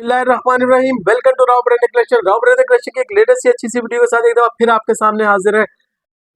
बिस्मिल्लाहिर्रहमानिर्रहीम। Welcome to Rao brand collection. Rao brand collection की एक लेटेस्ट अच्छी सी वीडियो के साथ एक दफा फिर आपके सामने हाजिर है।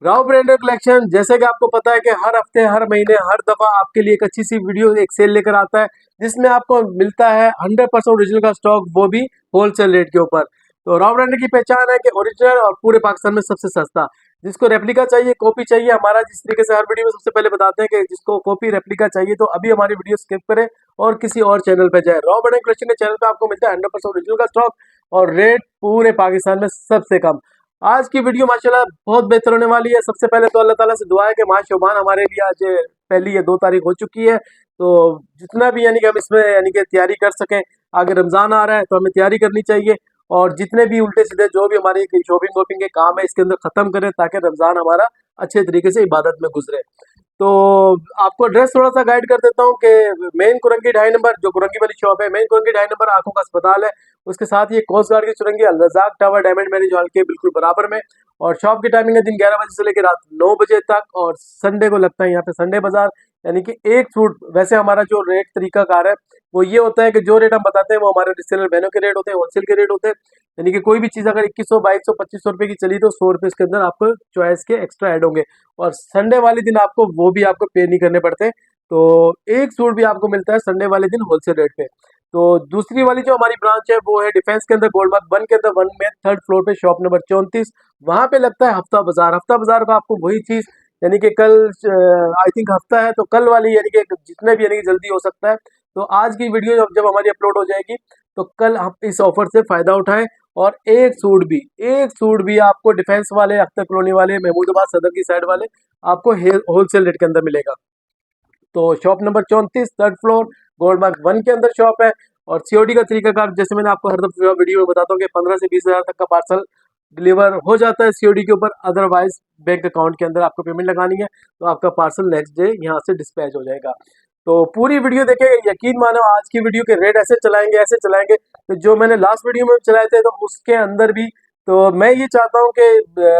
राव ब्रांड कलेक्शन जैसे कि आपको पता है कि हर हफ्ते, हर महीने, हर दफा आपके लिए एक अच्छी सी वीडियो, एक सेल लेकर आता है जिसमें आपको मिलता है 100% ओरिजिनल का स्टॉक, वो भी होलसेल रेट के ऊपर। तो राव ब्रांड की पहचान है कि ओरिजिनल और पूरे पाकिस्तान में सबसे सस्ता। जिसको रेप्लिका चाहिए, कॉपी चाहिए, हमारा जिस तरीके से हर वीडियो में सबसे पहले बताते हैं कि जिसको कॉपी रेप्लिका चाहिए तो अभी हमारी वीडियो स्किप करें और किसी और चैनल पे जाए। राव ब्रांड कलेक्शन के चैनल पे आपको मिलता है 100% ओरिजिनल का स्टॉक और रेट पूरे पाकिस्तान में सबसे कम। आज की वीडियो माशाल्लाह बहुत बेहतर होने वाली है। सबसे पहले तो अल्लाह ताला से दुआ है कि माह शोबान हमारे लिए आज पहली या 2 तारीख हो चुकी है, तो जितना भी यानी कि हम इसमें यानी कि तैयारी कर सकें। आगे रमज़ान आ रहा है तो हमें तैयारी करनी चाहिए और जितने भी उल्टे सीधे जो भी हमारे शॉपिंग वॉपिंग के काम है इसके अंदर ख़त्म करें ताकि रमज़ान हमारा अच्छे तरीके से इबादत में गुजरे। तो आपको एड्रेस थोड़ा सा गाइड कर देता हूँ कि मेन कुरंगी 2.5 नंबर, जो कुरंगी वाली शॉप है, मेन कुरंगी 2.5 नंबर आंखों का अस्पताल है। उसके साथ ही कोस्ट गार्ड की सुरंगी Al Razak tower diamond marriage hall के बिल्कुल बराबर में। और शॉप की टाइमिंग है दिन 11 बजे से लेकर रात 9 बजे तक। और संडे को लगता है यहाँ पे संडे बाजार, यानी कि एक सूट। वैसे हमारा जो रेट तरीका कार है वो ये होता है कि जो रेट हम बताते हैं वो हमारे रिसेलर बहनों के रेट होते हैं, होलसेल के रेट होते हैं। यानी कि कोई भी चीज़ अगर 2100, 2200, 2500 रुपये की चली तो 100 रुपये इसके अंदर आपको चॉइस के एक्स्ट्रा ऐड होंगे। और संडे वाले दिन आपको वो भी आपको पे नहीं करने पड़ते। तो एक सूट भी आपको मिलता है संडे वाले दिन होलसेल रेट पे। तो दूसरी वाली जो हमारी ब्रांच है वो है डिफेंस के अंदर, गोलमार्ग 1 के अंदर, 1 में 3rd फ्लोर पे, शॉप नंबर 34। वहां पे लगता है हफ्ता बाजार। हफ्ता बाजार का आपको वही चीज, यानी कि कल आई थिंक हफ्ता है तो कल वाली यानी कि जितने भी यानी कि जल्दी हो सकता है। तो आज की वीडियो जब हमारी अपलोड हो जाएगी तो कल हम इस ऑफर से फायदा उठाएं और एक सूट भी आपको डिफेंस वाले, अख्तर कॉलोनी वाले, महमूदाबाद सदर की साइड वाले आपको होलसेल रेट के अंदर मिलेगा। तो शॉप नंबर 34, 3rd फ्लोर, गोल्डमार्क 1 के अंदर शॉप है। और सीओडी का तरीकाकार जैसे मैंने आपको हर दफा वीडियो में बताता हूँ कि 15 से 20 हज़ार तक का पार्सल डिलीवर हो जाता है सीओडी के ऊपर। अदरवाइज बैंक अकाउंट के अंदर आपको पेमेंट लगानी है तो आपका पार्सल नेक्स्ट डे यहाँ से डिस्पैच हो जाएगा। तो पूरी वीडियो देखें, यकीन मानो आज की वीडियो के रेट ऐसे चलाएंगे तो जो मैंने लास्ट वीडियो में चलाए थे तो उसके अंदर भी। तो मैं ये चाहता हूँ कि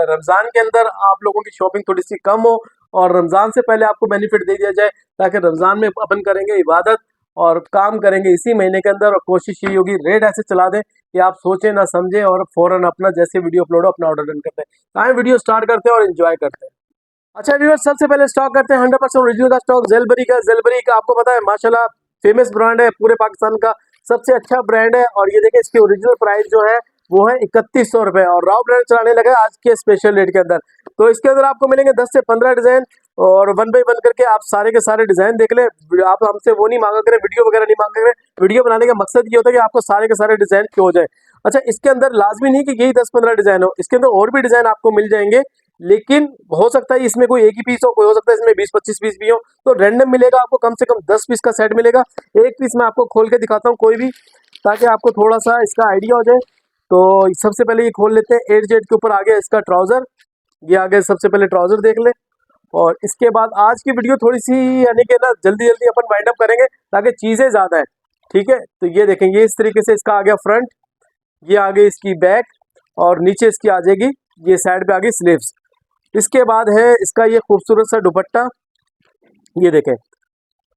रमज़ान के अंदर आप लोगों की शॉपिंग थोड़ी सी कम हो और रमज़ान से पहले आपको बेनिफिट दे दिया जाए ताकि रमज़ान में अपन करेंगे इबादत और काम करेंगे इसी महीने के अंदर। और कोशिश ये होगी रेट ऐसे चला दें कि आप सोचें ना समझें और फौरन अपना जैसे वीडियो अपलोड हो अपना ऑर्डर डन करते हैं। आए वीडियो स्टार्ट करते हैं और इन्जॉय करते हैं। अच्छा व्यूअर्स, सबसे पहले स्टॉक करते हैं 100% ओरिजिनल का स्टॉक, जेलबरी का आपको पता है माशाल्लाह फेमस ब्रांड है, पूरे पाकिस्तान का सबसे अच्छा ब्रांड है। और ये देखिए इसकी ओरिजिनल प्राइस जो है वो है 3100 रुपए और राव ब्रांड चलाने लगा आज के स्पेशल रेट के अंदर। तो इसके अंदर आपको मिलेंगे 10 से 15 डिजाइन और 1 बाय 1 करके आप सारे के सारे डिजाइन देख लें। आप हमसे वो नहीं मांगा करें, वीडियो वगैरह नहीं मांगा करें। वीडियो बनाने का मकसद ये होता है कि आपको सारे के सारे डिजाइन शो हो जाए। अच्छा, इसके अंदर लाजमी नहीं कि यही 10-15 डिजाइन हो, इसके अंदर और भी डिजाइन आपको मिल जाएंगे, लेकिन हो सकता है इसमें कोई एक ही पीस हो, कोई हो सकता है इसमें 20-25 पीस भी हो। तो रैंडम मिलेगा आपको, कम से कम 10 पीस का सेट मिलेगा। एक पीस मैं आपको खोल के दिखाता हूँ कोई भी, ताकि आपको थोड़ा सा इसका आइडिया हो जाए। तो सबसे पहले ये खोल लेते हैं। 8 जेड के ऊपर आ गया इसका ट्राउजर, ये आगे सबसे पहले ट्राउजर देख ले। और इसके बाद आज की वीडियो थोड़ी सी यानी कि ना जल्दी जल्दी अपन वाइंड अप करेंगे ताकि चीज़ें ज़्यादा है, ठीक है। तो ये देखेंगे इस तरीके से इसका आ गया फ्रंट, ये आ गई इसकी बैक और नीचे इसकी आ जाएगी, ये साइड पे आ गई स्लीव्स। इसके बाद है इसका ये खूबसूरत सा दुपट्टा, ये देखें।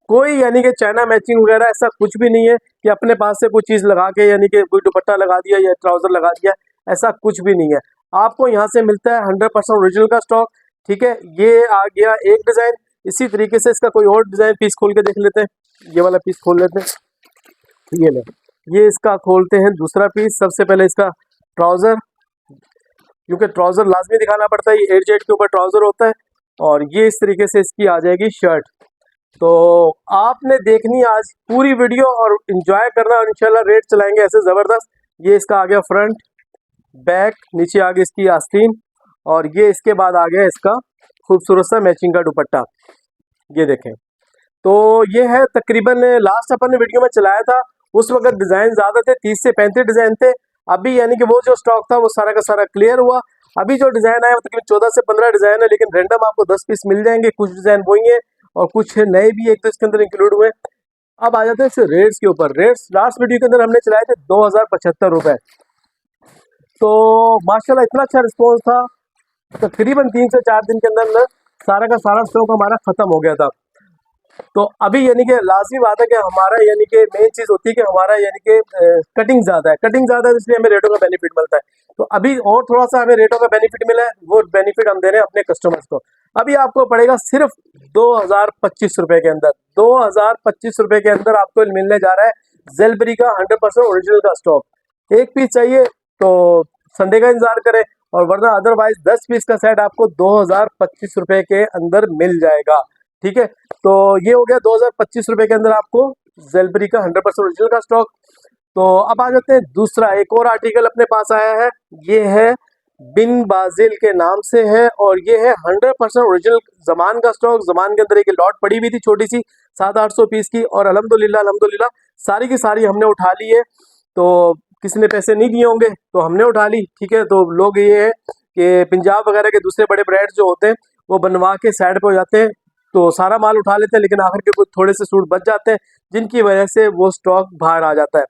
कोई यानी कि चाइना मैचिंग वगैरह ऐसा कुछ भी नहीं है कि अपने पास से कोई चीज़ लगा के यानी कि कोई दुपट्टा लगा दिया या ट्राउजर लगा दिया, ऐसा कुछ भी नहीं है। आपको यहाँ से मिलता है 100% ओरिजिनल का स्टॉक, ठीक है। ये आ गया एक डिज़ाइन। इसी तरीके से इसका कोई और डिज़ाइन पीस खोल के देख लेते हैं। ये वाला पीस खोल लेते हैं, ये ले, ये इसका खोलते हैं दूसरा पीस। सबसे पहले इसका ट्राउज़र, क्योंकि ट्राउज़र लाजमी दिखाना पड़ता है, ये 8 जेड के ऊपर ट्राउज़र होता है। और ये इस तरीके से इसकी आ जाएगी शर्ट। तो आपने देखनी आज पूरी वीडियो और इन्जॉय करना और इंशाल्लाह रेट चलाएंगे ऐसे ज़बरदस्त। ये इसका आ गया फ्रंट, बैक, नीचे आ गई इसकी आस्तीन और ये इसके बाद आ गया इसका खूबसूरत सा मैचिंग का दुपट्टा, ये देखें। तो ये है तकरीबन लास्ट अपन ने वीडियो में चलाया था उस वक्त डिज़ाइन ज़्यादा थे, 30 से 35 डिज़ाइन थे। अभी यानी कि वो जो स्टॉक था वो सारा का सारा क्लियर हुआ। अभी जो डिज़ाइन आया वो तकरीबन 14 से 15 डिज़ाइन है, लेकिन रैंडम आपको 10 पीस मिल जाएंगे। कुछ डिज़ाइन वही है और कुछ नए भी एक तो इसके अंदर इंक्लूड हुए। अब आ जाते हैं इस रेट्स के ऊपर। रेट्स लास्ट वीडियो के अंदर हमने चलाए थे 2075 रुपये। तो माशाल्लाह इतना अच्छा रिस्पॉन्स था, तकरीबन 3 से 4 दिन के अंदर सारा का सारा स्टॉक हमारा ख़त्म हो गया था। तो अभी यानी कि लाजमी बात है कि हमारा यानी कि मेन चीज़ होती है कि हमारा यानी कि कटिंग ज़्यादा है, कटिंग ज़्यादा है, इसलिए हमें रेटों का बेनिफिट मिलता है। तो अभी और थोड़ा सा हमें रेटों का बेनिफिट मिला है, वो बेनिफिट हम दे रहे हैं अपने कस्टमर्स को। अभी आपको पड़ेगा सिर्फ 2025 रुपए के अंदर, 2025 रुपए के अंदर आपको मिलने जा रहा है जेलबरी का 100% ओरिजिनल का स्टॉक। एक पीस चाहिए तो संडे का इंतजार करें, और वरना अदरवाइज 10 पीस का सेट आपको 2025 रुपए के अंदर मिल जाएगा। ठीक है, तो ये हो गया 2025 रुपए के अंदर आपको जेलबरी का 100% ओरिजिनल का स्टॉक। तो अब आ जाते हैं दूसरा, एक और आर्टिकल अपने पास आया है, ये है बिन बाजिल के नाम से है, और ये है 100% ओरिजिनल जमान का स्टॉक। जमान के अंदर एक लॉट पड़ी हुई थी छोटी सी 700-800 पीस की, और अल्हम्दुलिल्लाह अल्हम्दुलिल्लाह सारी की सारी हमने उठा ली है। तो किसी ने पैसे नहीं दिए होंगे तो हमने उठा ली। ठीक है, तो लोग ये है कि पंजाब वगैरह के दूसरे बड़े ब्रांड्स जो होते हैं वो बनवा के साइड पे हो जाते हैं, तो सारा माल उठा लेते हैं, लेकिन आखिर के कुछ थोड़े से सूट बच जाते हैं, जिनकी वजह से वो स्टॉक बाहर आ जाता है।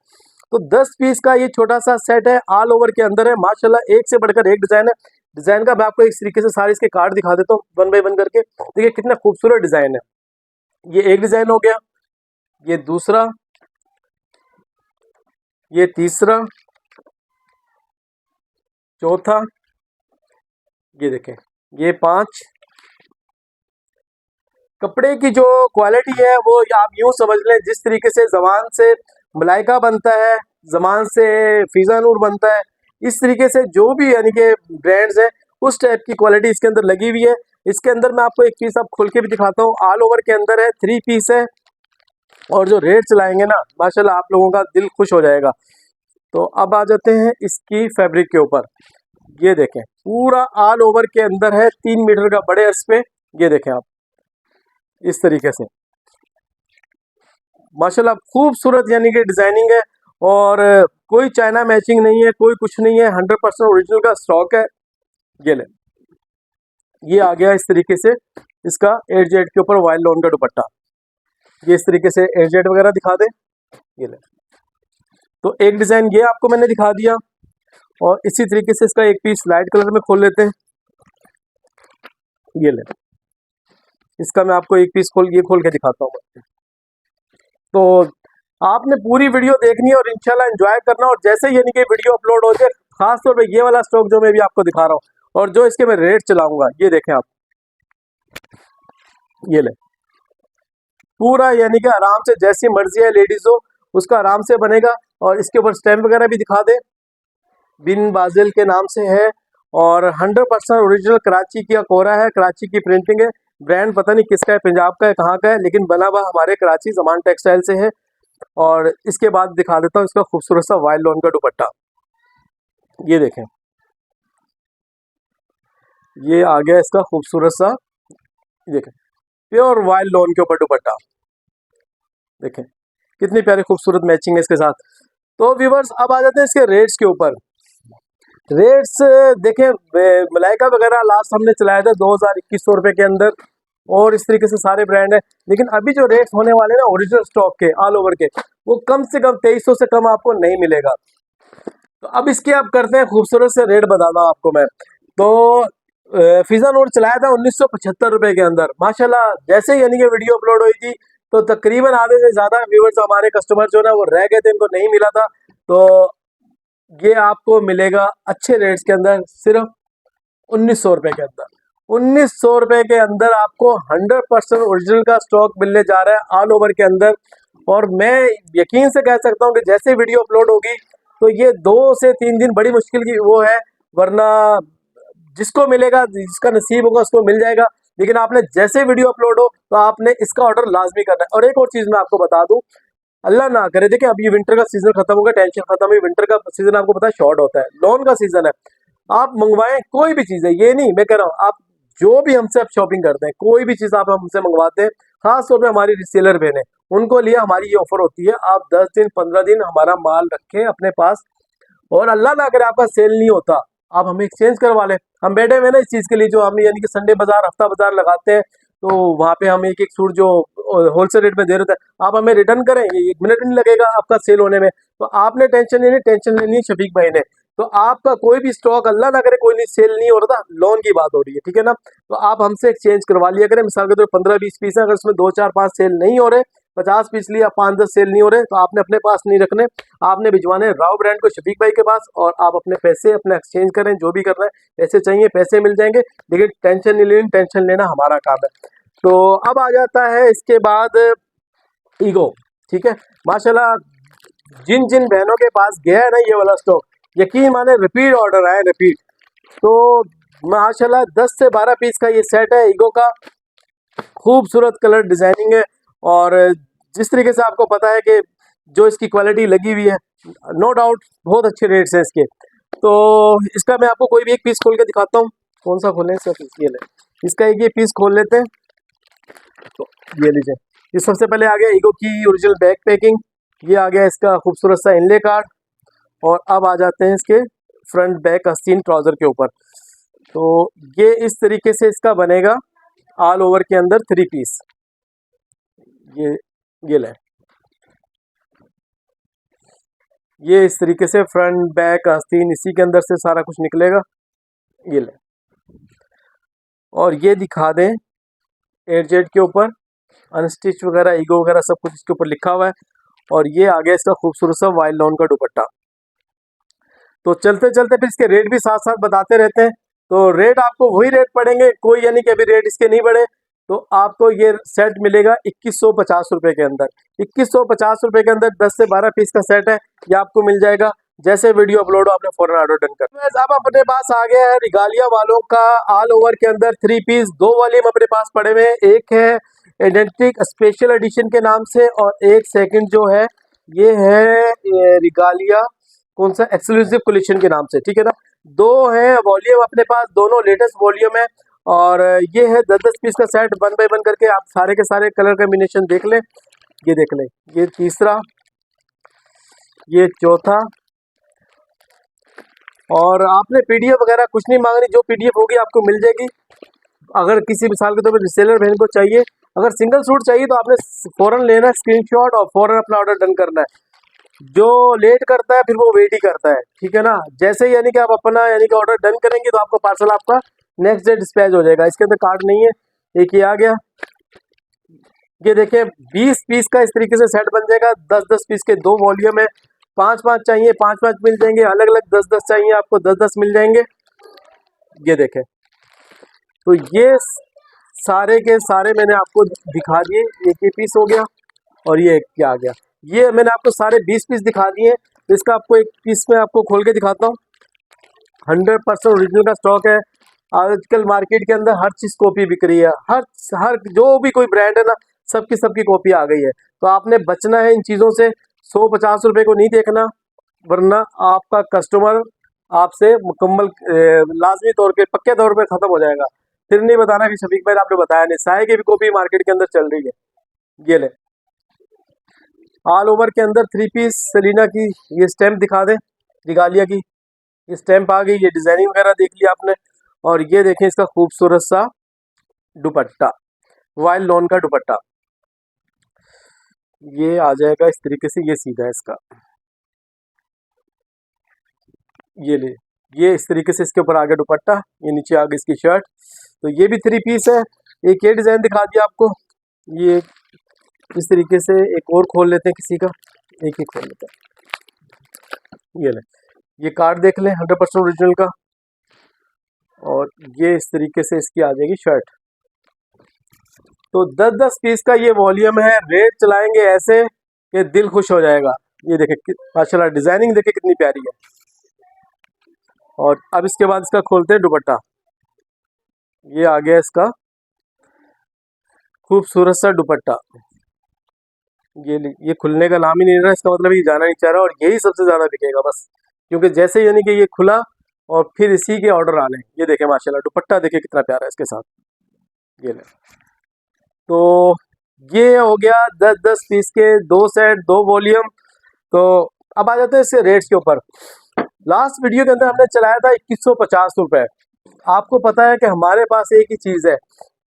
तो 10 पीस का ये छोटा सा सेट है, ऑल ओवर के अंदर है माशाल्लाह, एक से बढ़कर एक डिजाइन है। डिजाइन का मैं आपको इस तरीके से सारे इसके कार्ड दिखा देता हूँ वन बाय वन करके। देखिए कितना खूबसूरत डिजाइन है। ये एक डिजाइन हो गया, ये दूसरा, ये तीसरा, चौथा, ये देखें, ये 5। कपड़े की जो क्वालिटी है वो आप यूं समझ लें, जिस तरीके से जमान से मलाइका बनता है, जमान से फिजा नूर बनता है, इस तरीके से जो भी यानी कि ब्रांड्स हैं उस टाइप की क्वालिटी इसके अंदर लगी हुई है। इसके अंदर मैं आपको एक पीस अब खोल के भी दिखाता हूँ, ऑल ओवर के अंदर है, 3 पीस है, और जो रेट चलाएंगे ना माशाल्लाह आप लोगों का दिल खुश हो जाएगा। तो अब आ जाते हैं इसकी फैब्रिक के ऊपर। ये देखें पूरा ऑल ओवर के अंदर है 3 मीटर का बड़े अर्ज पे। ये देखें आप इस तरीके से माशाल्लाह खूबसूरत यानी कि डिजाइनिंग है, और कोई चाइना मैचिंग नहीं है, कोई कुछ नहीं है, 100% ओरिजिनल का स्टॉक है। ये ले, ये आ गया इस तरीके से इसका 8 जेड के ऊपर वाइल्ड लोन का दुपट्टा। ये इस तरीके से 8 जेड वगैरह दिखा दे। ये ले, तो एक डिजाइन ये आपको मैंने दिखा दिया, और इसी तरीके से इसका एक पीस लाइट कलर में खोल लेते हैं। ये ले, इसका मैं आपको एक पीस खोल के दिखाता हूँ। तो आपने पूरी वीडियो देखनी है और इंशाल्लाह एंजॉय करना, और जैसे यानी कि वीडियो अपलोड हो जाए, खास तौर पे ये वाला स्टॉक जो मैं भी आपको दिखा रहा हूँ और जो इसके मैं रेट चलाऊंगा, ये देखें आप, ये ले पूरा यानी कि आराम से जैसी मर्जी है लेडीज हो उसका आराम से बनेगा। और इसके ऊपर स्टैम्प वगैरह भी दिखा दे, बिन बाजिल के नाम से है, और 100% ओरिजिनल कराची की कोरा है, कराची की प्रिंटिंग है। ब्रांड पता नहीं किसका है, पंजाब का है, कहाँ का है, लेकिन बना हुआ हमारे कराची जमान टेक्सटाइल से है। और इसके बाद दिखा देता हूँ इसका खूबसूरत सा वाइल्ड लोन का दुपट्टा। ये देखें, ये आ गया इसका खूबसूरत सा, देखें प्योर वाइल्ड लोन के ऊपर दुपट्टा। देखें कितनी प्यारी खूबसूरत मैचिंग है इसके साथ। तो व्यूवर्स अब आ जाते हैं इसके रेट्स के ऊपर। रेट्स देखें, मलाइका वगैरह लास्ट हमने चलाया था 2000-2100 रुपए के अंदर, और इस तरीके से सारे ब्रांड है। लेकिन अभी जो रेट्स होने वाले ना ओरिजिनल स्टॉक के ऑल ओवर के, वो कम से कम 2300 से कम आपको नहीं मिलेगा। तो अब इसके अब करते हैं खूबसूरत से रेट बताता हूँ आपको मैं। तो फिजा नोट चलाया था 1975 रुपए के अंदर माशाल्लाह। जैसे यानी कि वीडियो अपलोड हुई थी तो तकरीबन आधे से ज्यादा व्यूवर्स हमारे कस्टमर जो ना वो रह गए थे, इनको नहीं मिला था। तो ये आपको मिलेगा अच्छे रेट्स के अंदर सिर्फ 1900 रुपए के अंदर। 1900 रुपए के अंदर आपको 100% ओरिजिनल का स्टॉक मिलने जा रहा है ऑल ओवर के अंदर। और मैं यकीन से कह सकता हूँ कि जैसे वीडियो अपलोड होगी तो ये 2 से 3 दिन बड़ी मुश्किल की वो है, वरना जिसको मिलेगा, जिसका नसीब होगा उसको मिल जाएगा। लेकिन आपने जैसे वीडियो अपलोड हो तो आपने इसका ऑर्डर लाजमी करना है। और एक और चीज मैं आपको बता दूं, अल्लाह ना करे, देखिए अब ये विंटर का सीजन खत्म होगा, टेंशन खत्म हुई, विंटर का सीजन आपको पता है शॉर्ट होता है, लोन का सीजन है। आप मंगवाएं कोई भी चीज है, ये नहीं मैं कह रहा हूँ, आप जो भी हमसे आप शॉपिंग करते हैं, कोई भी चीज आप हमसे मंगवाते हैं, खास तौर पे हमारी रिसेलर बहनें, उनको लिए हमारी ये ऑफर होती है, आप 10 दिन 15 दिन हमारा माल रखें अपने पास, और अल्लाह ना करे आपका सेल नहीं होता, आप हमें एक्सचेंज करवा लें। हम बैठे हुए ना इस चीज के लिए, जो हम यानी कि संडे बाजार, हफ्ता बाजार लगाते हैं, तो वहाँ पे हम एक एक सूट जो होलसेल रेट में दे रहे थे, आप हमें रिटर्न करें, ये 1 मिनट नहीं लगेगा आपका सेल होने में। तो आपने टेंशन लेनी है शफीक भाई ने। तो आपका कोई भी स्टॉक अल्लाह ना करे कोई नहीं सेल नहीं हो रहा था, लोन की बात हो रही है, ठीक है ना, तो आप हमसे एक्सचेंज करवा लिया करें। मिसाल के तौर 15-20 पीस है, अगर उसमें 2-4-5 सेल नहीं हो रहे, 50 पीस लिया 5-10 सेल नहीं हो रहे, तो आपने अपने पास नहीं रखने, आपने भिजवाने राव ब्रांड को शफीक भाई के पास, और आप अपने पैसे अपने एक्सचेंज करें, जो भी करना है, पैसे चाहिए पैसे मिल जाएंगे, लेकिन टेंशन नहीं लेनी, टेंशन लेना हमारा काम है। तो अब आ जाता है इसके बाद ईगो, ठीक है। माशाल्लाह जिन जिन बहनों के पास गया है ना ये वाला स्टॉक, यकीन माने रिपीट ऑर्डर आए, रिपीट। तो माशाल्लाह 10 से 12 पीस का ये सेट है ईगो का, खूबसूरत कलर डिजाइनिंग है, और जिस तरीके से आपको पता है कि जो इसकी क्वालिटी लगी हुई है, नो डाउट बहुत अच्छे रेट्स हैं इसके। तो इसका मैं आपको कोई भी एक पीस खोल के दिखाता हूँ। कौन सा खोलें इसका पीस? ये ले, इसका एक ये पीस खोल लेते हैं। तो ये लीजिए, ये सबसे पहले आ गया ईगो की ओरिजिनल बैक पैकिंग, ये आ गया इसका खूबसूरत सा इनले कार्ड, और अब आ जाते हैं इसके फ्रंट बैक आस्तीन ट्राउजर के ऊपर। तो ये इस तरीके से इसका बनेगा ऑल ओवर के अंदर 3 पीस। ये ले, ये इस तरीके से फ्रंट बैक आस्तीन इसी के अंदर से सारा कुछ निकलेगा। ये ले, और ये दिखा दें एयरजेट के ऊपर अनस्टिच वगैरह ईगो वगैरह सब कुछ इसके ऊपर लिखा हुआ है, और ये आ गया इसका खूबसूरत सा वाइल्ड लॉन का दुपट्टा। तो चलते चलते फिर इसके रेट भी साथ साथ बताते रहते हैं। तो रेट आपको वही रेट पड़ेंगे, कोई यानी कि अभी रेट इसके नहीं बढ़े। तो आपको ये सेट मिलेगा 2150 रुपये के अंदर। 2150 रुपये के अंदर 10 से 12 पीस का सेट है, ये आपको मिल जाएगा। जैसे वीडियो अपलोड हो आपने फौरन ऑर्डर डन कर। अब अपने पास आ गया है रिगालिया वालों का ऑल ओवर के अंदर 3 पीस, 2 वॉल्यूम अपने पास पड़े हुए हैं। एक है आइडेंटिक स्पेशल एडिशन के नाम से, और एक सेकंड जो है ये है रिगालिया कौन सा एक्सक्लूसिव कलेक्शन के नाम से, ठीक है ना। 2 है वॉल्यूम अपने पास, दोनों लेटेस्ट वॉल्यूम है, और ये है 10-10 पीस का सेट, 1 बाय 1 करके आप सारे के सारे कलर कॉम्बिनेशन देख लें। ये देख लें, ये तीसरा, ये चौथा, और आपने पीडीएफ वगैरह कुछ नहीं मांगनी, जो पीडीएफ होगी आपको मिल जाएगी। अगर किसी मिसाल के तौर पर रिसेलर बहन को चाहिए, अगर सिंगल सूट चाहिए तो आपने फौरन लेना है स्क्रीनशॉट और फौरन अपना ऑर्डर डन करना है। जो लेट करता है फिर वो वेट ही करता है, ठीक है ना। जैसे ही यानी कि आप अपना यानी कि ऑर्डर डन करेंगे तो आपका पार्सल आपका नेक्स्ट डे डिस्पैच हो जाएगा। इसके अंदर कार्ड नहीं है, एक ये आ गया। ये देखिए 20 पीस का इस तरीके से सेट बन जाएगा। 10-10 पीस के 2 वॉल्यूम है, 5-5 चाहिए 5-5 मिल जाएंगे, अलग अलग 10-10 चाहिए आपको 10-10 मिल जाएंगे। ये देखें, तो ये सारे के सारे मैंने आपको दिखा दिए। एक ये पीस हो गया, और ये एक क्या आ गया। ये मैंने आपको सारे 20 पीस दिखा दिए। तो इसका आपको एक पीस में आपको खोल के दिखाता हूँ। 100% ओरिजिनल का स्टॉक है। आजकल मार्केट के अंदर हर चीज़ कॉपी बिक रही है, हर जो भी कोई ब्रांड है ना, सबकी कॉपी आ गई है। तो आपने बचना है इन चीज़ों से। 150 रुपये को नहीं देखना, वरना आपका कस्टमर आपसे मुकम्मल लाजमी तौर पे पक्के तौर पे ख़त्म हो जाएगा। फिर नहीं बताना कि शफीक भाई आपने बताया नहीं। साए की भी कॉपी मार्केट के अंदर चल रही है। ये ले, ऑल ओवर के अंदर 3 पीस सेलिना की ये स्टैम्प दिखा दें, रिगालिया की ये स्टैम्प आ गई। ये डिजाइनिंग वगैरह देख लिया आपने, और ये देखें इसका खूबसूरत सा दुपट्टा, वाइल्ड लॉन का दुपट्टा। ये आ जाएगा इस तरीके से, ये सीधा है इसका, ये ले, ये इस तरीके से इसके ऊपर आ गया दुपट्टा, ये नीचे आ गई इसकी शर्ट। तो ये भी 3 पीस है। एक ये डिजाइन दिखा दिया आपको, ये इस तरीके से। एक और खोल लेते हैं किसी का, एक ही खोल लेते हैं। ये ले, ये कार्ड देख लें 100% ओरिजिनल का, और ये इस तरीके से इसकी आ जाएगी शर्ट। तो 10-10 पीस का ये वॉल्यूम है। रेट चलाएंगे ऐसे कि दिल खुश हो जाएगा। ये देखें माशाल्लाह डिजाइनिंग देखें कितनी प्यारी है। और अब इसके बाद इसका खोलते हैं दुपट्टा। ये आ गया इसका खूबसूरत सा दुपट्टा। ये खुलने का नाम ही नहीं रहा, इसका मतलब ये जाना नहीं चाह रहा, और यही सबसे ज़्यादा बिकेगा बस, क्योंकि जैसे यानी कि ये खुला और फिर इसी के ऑर्डर आने। ये देखें माशाल्लाह दुपट्टा देखें कितना प्यारा है इसके साथ। ये ले, तो ये हो गया 10-10 पीस के 2 सेट 2 वॉल्यूम। तो अब आ जाते हैं इसके रेट्स के ऊपर। लास्ट वीडियो के अंदर हमने चलाया था 2150 रुपये। आपको पता है कि हमारे पास एक ही चीज़ है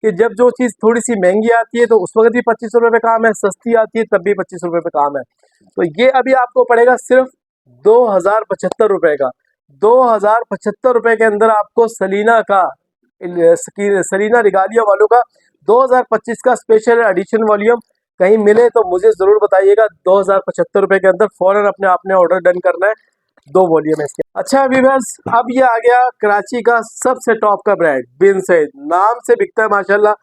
कि जब जो चीज़ थोड़ी सी महंगी आती है तो उस वक्त भी 25 रुपये पे काम है, सस्ती आती है तब भी 25 रुपये पे काम है। तो ये अभी आपको पड़ेगा सिर्फ 2075 रुपये का। ₹2075 के अंदर आपको सलीना रिगालिया वालों का 2025 का स्पेशल एडिशन वॉल्यूम कहीं मिले तो मुझे जरूर बताइएगा। ₹2075 के अंदर फौरन अपने आपने ऑर्डर डन करना है। 2 वॉल्यूम है इसके। अच्छा व्यूअर्स, अब ये आ गया कराची का सबसे टॉप का ब्रांड बिन सईद, नाम से बिकता है माशाल्लाह।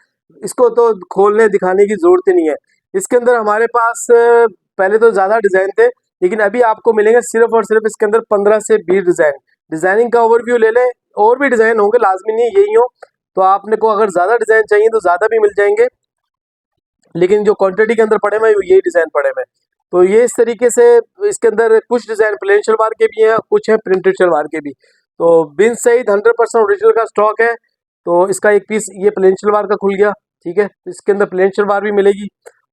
इसको तो खोलने दिखाने की जरूरत ही नहीं है। इसके अंदर हमारे पास पहले तो ज़्यादा डिज़ाइन थे, लेकिन अभी आपको मिलेंगे सिर्फ और सिर्फ इसके अंदर 15 से 20 डिज़ाइन। डिज़ाइनिंग का ओवरव्यू ले लें, और भी डिज़ाइन होंगे, लाजमी नहीं यही हो। तो आपने को अगर ज़्यादा डिज़ाइन चाहिए तो ज़्यादा भी मिल जाएंगे, लेकिन जो क्वांटिटी के अंदर पड़े हुए यही डिज़ाइन पड़े हुए हैं। तो ये इस तरीके से इसके अंदर कुछ डिज़ाइन प्लेन शलवार के भी हैं, कुछ है प्रिंटेड शलवार के भी। तो बिन सईद 100% ओरिजिनल का स्टॉक है। तो इसका एक पीस ये प्लेन शलवार का खुल गया, ठीक है। इसके अंदर प्लेन शलवार भी मिलेगी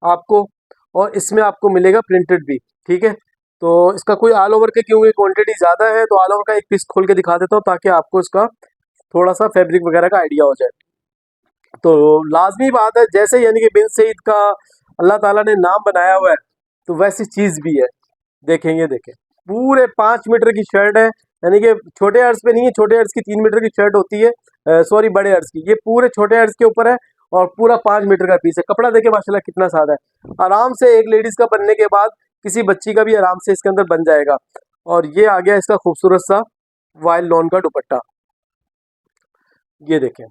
आपको, और इसमें आपको मिलेगा प्रिंटेड भी, ठीक है। तो इसका कोई ऑल ओवर के, क्योंकि क्वांटिटी ज़्यादा है तो ऑल ओवर का एक पीस खोल के दिखा देता हूँ ताकि आपको इसका थोड़ा सा फैब्रिक वगैरह का आइडिया हो जाए। तो लाजमी बात है, जैसे यानी कि बिन सईद का अल्लाह ताला ने नाम बनाया हुआ है तो वैसी चीज़ भी है। देखेंगे, देखें पूरे 5 मीटर की शर्ट है, यानी कि छोटे अर्ज पे नहीं है। छोटे अर्ज की 3 मीटर की शर्ट होती है, सॉरी बड़े अर्ज की। ये पूरे छोटे अर्ज के ऊपर है और पूरा 5 मीटर का पीस है। कपड़ा देखे माशाल्लाह कितना सादा है। आराम से एक लेडीज का बनने के बाद किसी बच्ची का भी आराम से इसके अंदर बन जाएगा। और ये आ गया इसका खूबसूरत सा वाइल्ड लॉन का दुपट्टा, ये देखें,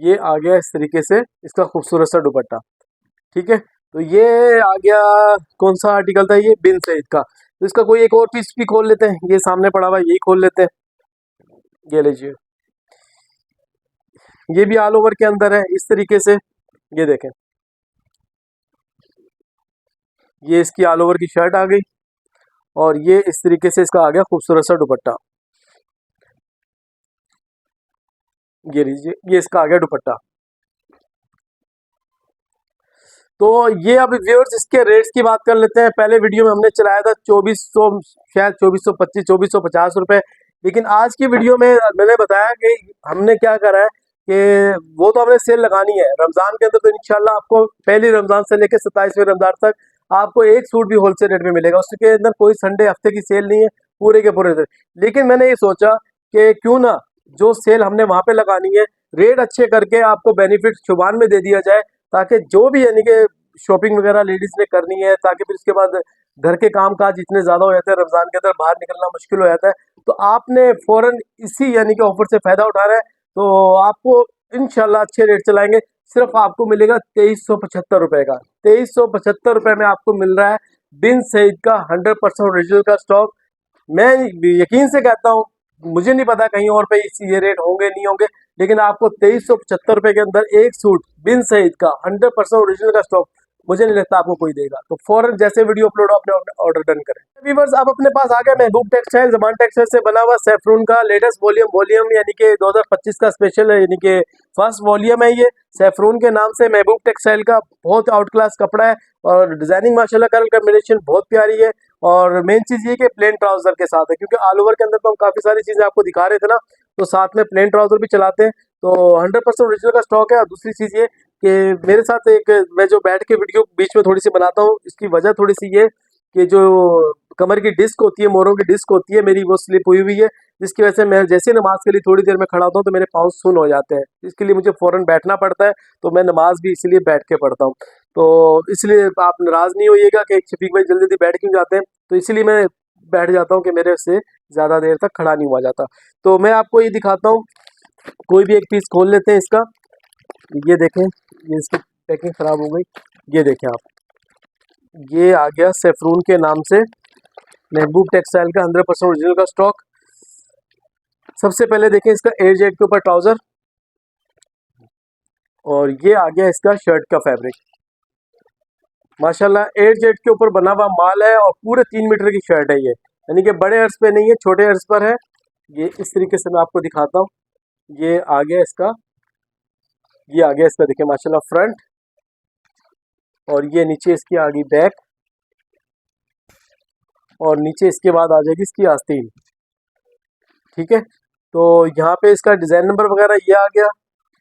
ये आ गया इस तरीके से इसका खूबसूरत सा दुपट्टा, ठीक है। तो ये आ गया, कौन सा आर्टिकल था ये, बिन सईद का। तो इसका कोई एक और पीस भी खोल लेते हैं, ये सामने पड़ा हुआ है, यही खोल लेते हैं। ये लीजिए, ये भी ऑल ओवर के अंदर है इस तरीके से, ये देखें, ये इसकी ऑल ओवर की शर्ट आ गई और ये इस तरीके से इसका आ गया खूबसूरत सा दुपट्टा। ये लीजिए, ये इसका आ गया दुपट्टा। तो ये अब व्यूअर्स इसके रेट्स की बात कर लेते हैं। पहले वीडियो में हमने चलाया था 2400, शायद 2425, 2450 रुपए। लेकिन आज की वीडियो में मैंने बताया कि हमने क्या करा है कि वो तो हमने सेल लगानी है रमज़ान के अंदर। तो इंशाल्लाह आपको पहली रमज़ान से लेकर 27वें रमज़ान तक आपको एक सूट भी होलसेल रेट में मिलेगा। उसके अंदर कोई संडे हफ्ते की सेल नहीं है, पूरे के पूरे दिन। लेकिन मैंने ये सोचा कि क्यों ना जो सेल हमने वहाँ पे लगानी है, रेट अच्छे करके आपको बेनिफिट शुबान में दे दिया जाए, ताकि जो भी यानी कि शॉपिंग वगैरह लेडीज ने करनी है, ताकि फिर उसके बाद घर के काम काज इतने ज़्यादा हो जाते हैं रमज़ान के अंदर, बाहर निकलना मुश्किल हो जाता है। तो आपने फ़ौरन इसी यानी कि ऑफर से फ़ायदा उठाना है। तो आपको इंशाल्लाह अच्छे रेट चलाएंगे। सिर्फ आपको मिलेगा 2375 रुपये का। 2375 रुपये में आपको मिल रहा है बिन सईद का 100% ओरिजिनल का स्टॉक। मैं यकीन से कहता हूँ, मुझे नहीं पता कहीं और पे ये रेट होंगे नहीं होंगे, लेकिन आपको 2375 रुपये के अंदर एक सूट बिन सईद का 100% ओरिजिनल का स्टॉक मुझे नहीं लगता आपको कोई देगा। तो फौरन जैसे वीडियो अपलोड हो अपने ऑर्डर डन करें। व्यूअर्स, अब अपने पास आ गया महबूब टेक्सटाइल, जमान टेक्सटाइल से बना हुआ सैफरून का लेटेस्ट वॉल्यूम यानी कि 2025 का स्पेशल है, यानी कि फर्स्ट वॉल्यूम है ये। सैफरून के नाम से महबूब टेक्सटाइल का बहुत आउट क्लास कपड़ा है और डिजाइनिंग माशाल्लाह कलर कॉम्बिनेशन बहुत प्यारी है। और मेन चीज़ ये कि प्लेन ट्राउजर के साथ है, क्योंकि ऑल ओवर के अंदर तो हम काफ़ी सारी चीज़ें आपको दिखा रहे थे ना, तो साथ में प्लेन ट्राउजर भी चलाते हैं। तो 100% ओरिजिनल का स्टॉक है। और दूसरी चीज़ ये कि मेरे साथ एक, मैं जो बैठ के वीडियो बीच में थोड़ी सी बनाता हूँ, इसकी वजह थोड़ी सी ये कि जो कमर की डिस्क होती है, मोरों की डिस्क होती है मेरी, वो स्लिप हुई हुई है, जिसकी वजह से मैं जैसे नमाज के लिए थोड़ी देर में खड़ा होता हूँ तो मेरे पाँव सुन हो जाते हैं। इसके लिए मुझे फ़ौरन बैठना पड़ता है, तो मैं नमाज भी इसीलिए बैठ के पढ़ता हूँ। तो इसलिए आप नाराज़ नहीं होइएगा कि शफीक भाई जल्दी जल्दी बैठ क्यों जाते हैं। तो इसलिए मैं बैठ जाता हूँ कि मेरे से ज़्यादा देर तक खड़ा नहीं हुआ जाता। तो मैं आपको ये दिखाता हूँ, कोई भी एक पीस खोल लेते हैं इसका। ये देखें, ये इसकी पैकिंग ख़राब हो गई। ये देखें आप, ये आ गया सैफरून के नाम से महबूब टेक्सटाइल का 100% ओरिजिनल का स्टॉक। सबसे पहले देखें इसका एयर जेट के ऊपर ट्राउज़र, और ये आ गया इसका शर्ट का फैब्रिक। माशाल्लाह एयर जेट के ऊपर बना हुआ माल है और पूरे 3 मीटर की शर्ट है ये, यानी कि बड़े अर्ज पे नहीं है, छोटे अर्ज पर है। ये इस तरीके से मैं आपको दिखाता हूँ। ये आ गया इसका, ये आ गया इसका, देखिए माशाल्लाह फ्रंट, और ये नीचे इसकी आ गई बैक, और नीचे इसके बाद आ जाएगी इसकी आस्तीन, ठीक है। तो यहाँ पे इसका डिज़ाइन नंबर वगैरह ये आ गया,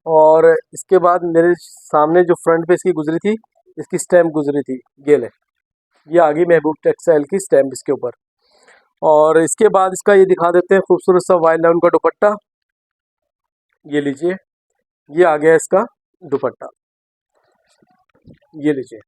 और इसके बाद मेरे सामने जो फ्रंट पे इसकी गुजरी थी, इसकी स्टैम्प गुजरी थी, ये ले, ये आ गई महबूब टेक्सटाइल की स्टैम्प इसके ऊपर। और इसके बाद इसका ये दिखा देते हैं खूबसूरत सा वाइल्ड लाइन का दुपट्टा। ये लीजिए, ये आ गया इसका दुपट्टा, ये लीजिए,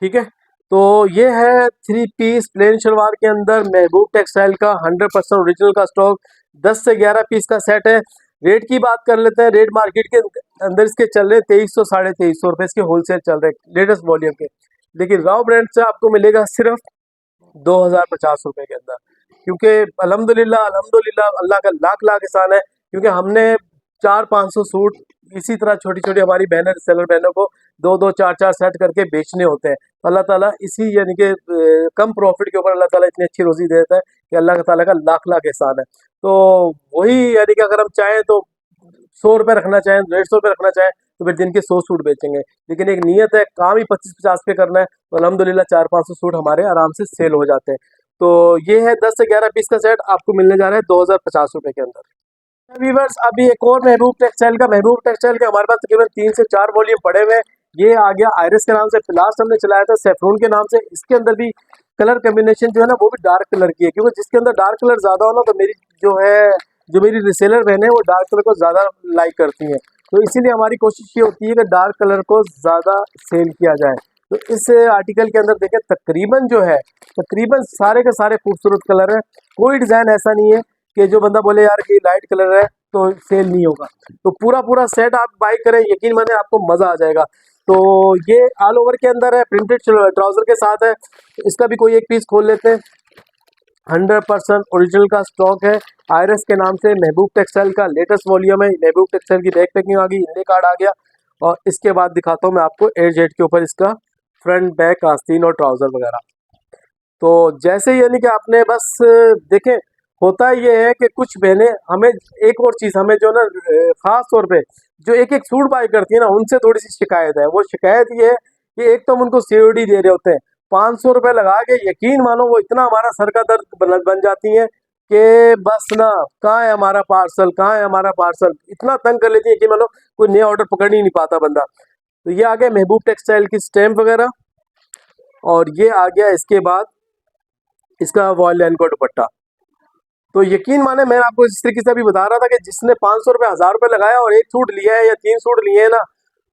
ठीक है। तो ये है 3 पीस प्लेन शलवार के अंदर महबूब टेक्सटाइल का 100% ओरिजिनल का स्टॉक, 10 से 11 पीस का सेट है। रेट की बात कर लेते हैं। रेट मार्केट के अंदर इसके चल रहे 2300 साढ़े 2300 रुपये इसके होलसेल चल रहे हैं लेटेस्ट वॉल्यूम के। लेकिन राव ब्रांड से आपको मिलेगा सिर्फ 2050 रुपये के अंदर, क्योंकि अल्हम्दुलिल्लाह अल्हम्दुलिल्लाह अल्लाह का लाख लाख एहसान है, क्योंकि हमने 400-500 सूट इसी तरह छोटी छोटी हमारी बहनें सेलर बहनों को 2-2 4-4 सेट करके बेचने होते हैं। अल्लाह ताला इसी यानी कि कम प्रॉफिट के ऊपर अल्लाह ताला इतनी अच्छी रोज़ी देता है कि अल्लाह ताला का लाख लाख एहसान है। तो वही यानी कि अगर हम चाहें तो 100 रुपये रखना चाहें, 150 रुपये रखना चाहें, तो फिर दिन के 100 सूट बेचेंगे। लेकिन एक नीयत है, काम ही 25-50 पे करना है, तो अल्हम्दुलिल्लाह 400-500 सूट हमारे आराम से सेल हो जाते हैं। तो ये है 10 से 11 पीस का सेट, आपको मिलने जा रहा है 2050 रुपये के अंदर। व्यूअर्स, अभी एक और महबूब टेक्सटाइल के हमारे पास तकरीबन 3 से 4 वॉल्यूम पड़े हुए हैं। ये आ गया आयरस के नाम से, लास्ट हमने चलाया था सैफरून के नाम से। इसके अंदर भी कलर कम्बिनेशन जो है ना वो भी डार्क कलर की है, क्योंकि जिसके अंदर डार्क कलर ज़्यादा हो ना तो मेरी रिसेलर बहनें हैं वो डार्क कलर को ज़्यादा लाइक करती हैं। तो इसीलिए हमारी कोशिश ये होती है कि डार्क कलर को ज़्यादा सेल किया जाए। तो इस आर्टिकल के अंदर देखें तकरीबन जो है तकरीबन सारे के सारे खूबसूरत कलर है। कोई डिज़ाइन ऐसा नहीं है कि जो बंदा बोले यार कि लाइट कलर है तो सेल नहीं होगा। तो पूरा सेट आप बाई करें, यकीन माने आपको मज़ा आ जाएगा। तो ये ऑल ओवर के अंदर है, प्रिंटेड ट्राउज़र के साथ है। इसका भी कोई एक पीस खोल लेते हैं। 100% ओरिजिनल का स्टॉक है। आयरस के नाम से महबूब टेक्सटाइल का लेटेस्ट वॉल्यूम है। महबूब टेक्सटाइल की बैक पैकिंग आ गई, हिंदी कार्ड आ गया, और इसके बाद दिखाता हूँ मैं आपको एयर जेट के ऊपर इसका फ्रंट बैक आस्तीन और ट्राउज़र वगैरह। तो जैसे यानी कि आपने बस देखें, होता ये है कि कुछ बहनें हमें एक और चीज़ हमें जो ना ख़ास तौर पे जो एक एक सूट बाई करती है ना, उनसे थोड़ी सी शिकायत है। वो शिकायत ये है कि एक तो हम उनको सीओडी दे रहे होते हैं 500 रुपये लगा के, यकीन मानो वो इतना हमारा सर का दर्द बन जाती हैं कि बस ना, कहाँ है हमारा पार्सल, कहाँ है हमारा पार्सल, इतना तंग कर लेती है कि मानो कोई नया ऑर्डर पकड़ ही नहीं पाता बंदा। तो ये आ गया महबूब टेक्सटाइल की स्टैम्प वगैरह, और ये आ गया इसके बाद इसका वॉल लाइन का दुपट्टा। तो यकीन माने मैं आपको इस तरीके से अभी बता रहा था कि जिसने 500 रुपये 1000 रुपये लगाया और एक सूट लिया है या 3 सूट लिए हैं ना,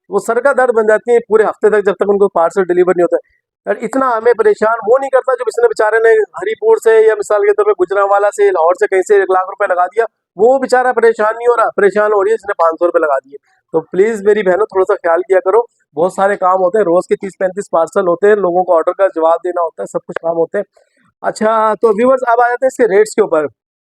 वो सर का दर्द बन जाती है पूरे हफ्ते तक, जब तक उनको पार्सल डिलीवर नहीं होता है। और इतना हमें परेशान वो नहीं करता जो इसने बेचारे ने हरीपुर से या मिसाल के तौर पर गुजरांवाला से, लाहौर से, कहीं से 1 लाख रुपए लगा दिया, वो बेचारा परेशान नहीं हो रहा, परेशान हो रही है जिसने 500 रुपये लगा दिए। तो प्लीज़ मेरी बहनों थोड़ा सा ख्याल किया करो। बहुत सारे काम होते हैं, रोज़ के 30-35 पार्सल होते हैं, लोगों को ऑर्डर का जवाब देना होता है, सब कुछ काम होते हैं। अच्छा, तो व्यूवर्स अब आ जाते हैं इसके रेट्स के ऊपर।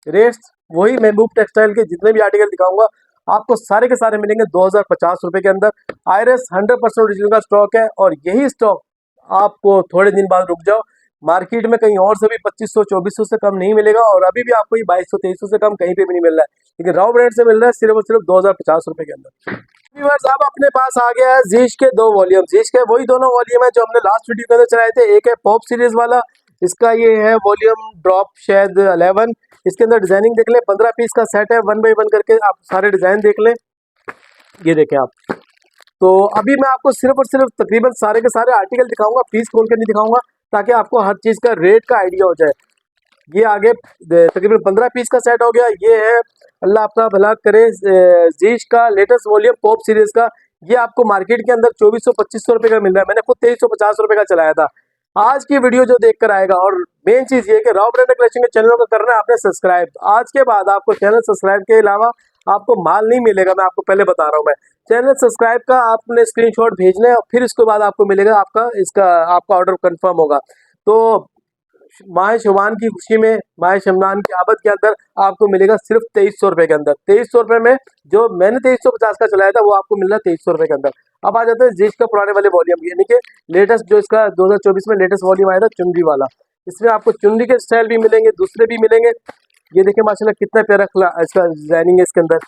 रेट्स वही महबूब टेक्सटाइल के जितने भी आर्टिकल दिखाऊंगा आपको सारे के सारे मिलेंगे 2050 रुपये के अंदर। आयरस 100% ओरिजिनल का स्टॉक है, और यही स्टॉक आपको थोड़े दिन बाद रुक जाओ, मार्केट में कहीं और से भी 2500-2400 से कम नहीं मिलेगा, और अभी भी आपको ये 2200-2300 से कम कहीं पे भी नहीं मिल रहा है, लेकिन राव ब्रांड से मिल रहा है सिर्फ और सिर्फ 2050 रुपये के अंदर। व्यूअर्स, अब अपने पास आ गया है जीश के 2 वॉल्यूम। जीश के वही दोनों वॉल्यूम है जो हमने लास्ट वीडियो के अंदर चलाए थे। एक है पॉप सीरीज वाला, इसका ये है वॉल्यूम ड्रॉप शायद 11। इसके अंदर डिजाइनिंग देख लें, 15 पीस का सेट है, 1 बाई 1 करके आप सारे डिजाइन देख लें। ये देखें आप। तो अभी मैं आपको सिर्फ और सिर्फ तकरीबन सारे के सारे आर्टिकल दिखाऊंगा, पीस खोल कर नहीं दिखाऊंगा, ताकि आपको हर चीज़ का रेट का आइडिया हो जाए। ये आगे तकरीबन 15 पीस का सेट हो गया। ये है, अल्लाह आपका भला करे, जीश का लेटेस्ट वॉल्यूम पॉप सीरीज का। ये आपको मार्केट के अंदर 2400-2500 रुपये का मिल रहा है। मैंने खुद 2350 रुपये का चलाया था। आज की वीडियो जो देखकर आएगा, और मेन चीज़ ये है कि राव ब्रांड कलेक्शन के चैनल को करना है आपने सब्सक्राइब। आज के बाद आपको चैनल सब्सक्राइब के अलावा आपको माल नहीं मिलेगा, मैं आपको पहले बता रहा हूँ। मैं चैनल सब्सक्राइब का आपने स्क्रीनशॉट भेजना है, और फिर इसके बाद आपको मिलेगा आपका ऑर्डर कंफर्म होगा। तो माह शुबान की खुशी में, माह शमदान की आबद के अंदर आपको मिलेगा सिर्फ 2300 रुपये के अंदर। 2300 रुपये में जो मैंने 2350 का चलाया था वो आपको मिल रहा है 2300 रुपये के अंदर। अब आ जाते हैं जीश का पुराने वाले वॉल्यूम, यानी कि लेटेस्ट जो इसका 2024 में लेटेस्ट वॉल्यूम आया था चुनरी वाला। इसमें आपको चुनरी के स्टाइल भी मिलेंगे, दूसरे भी मिलेंगे। ये देखिए माशाल्लाह कितना प्यारा इसका डिजाइनिंग है इसके अंदर।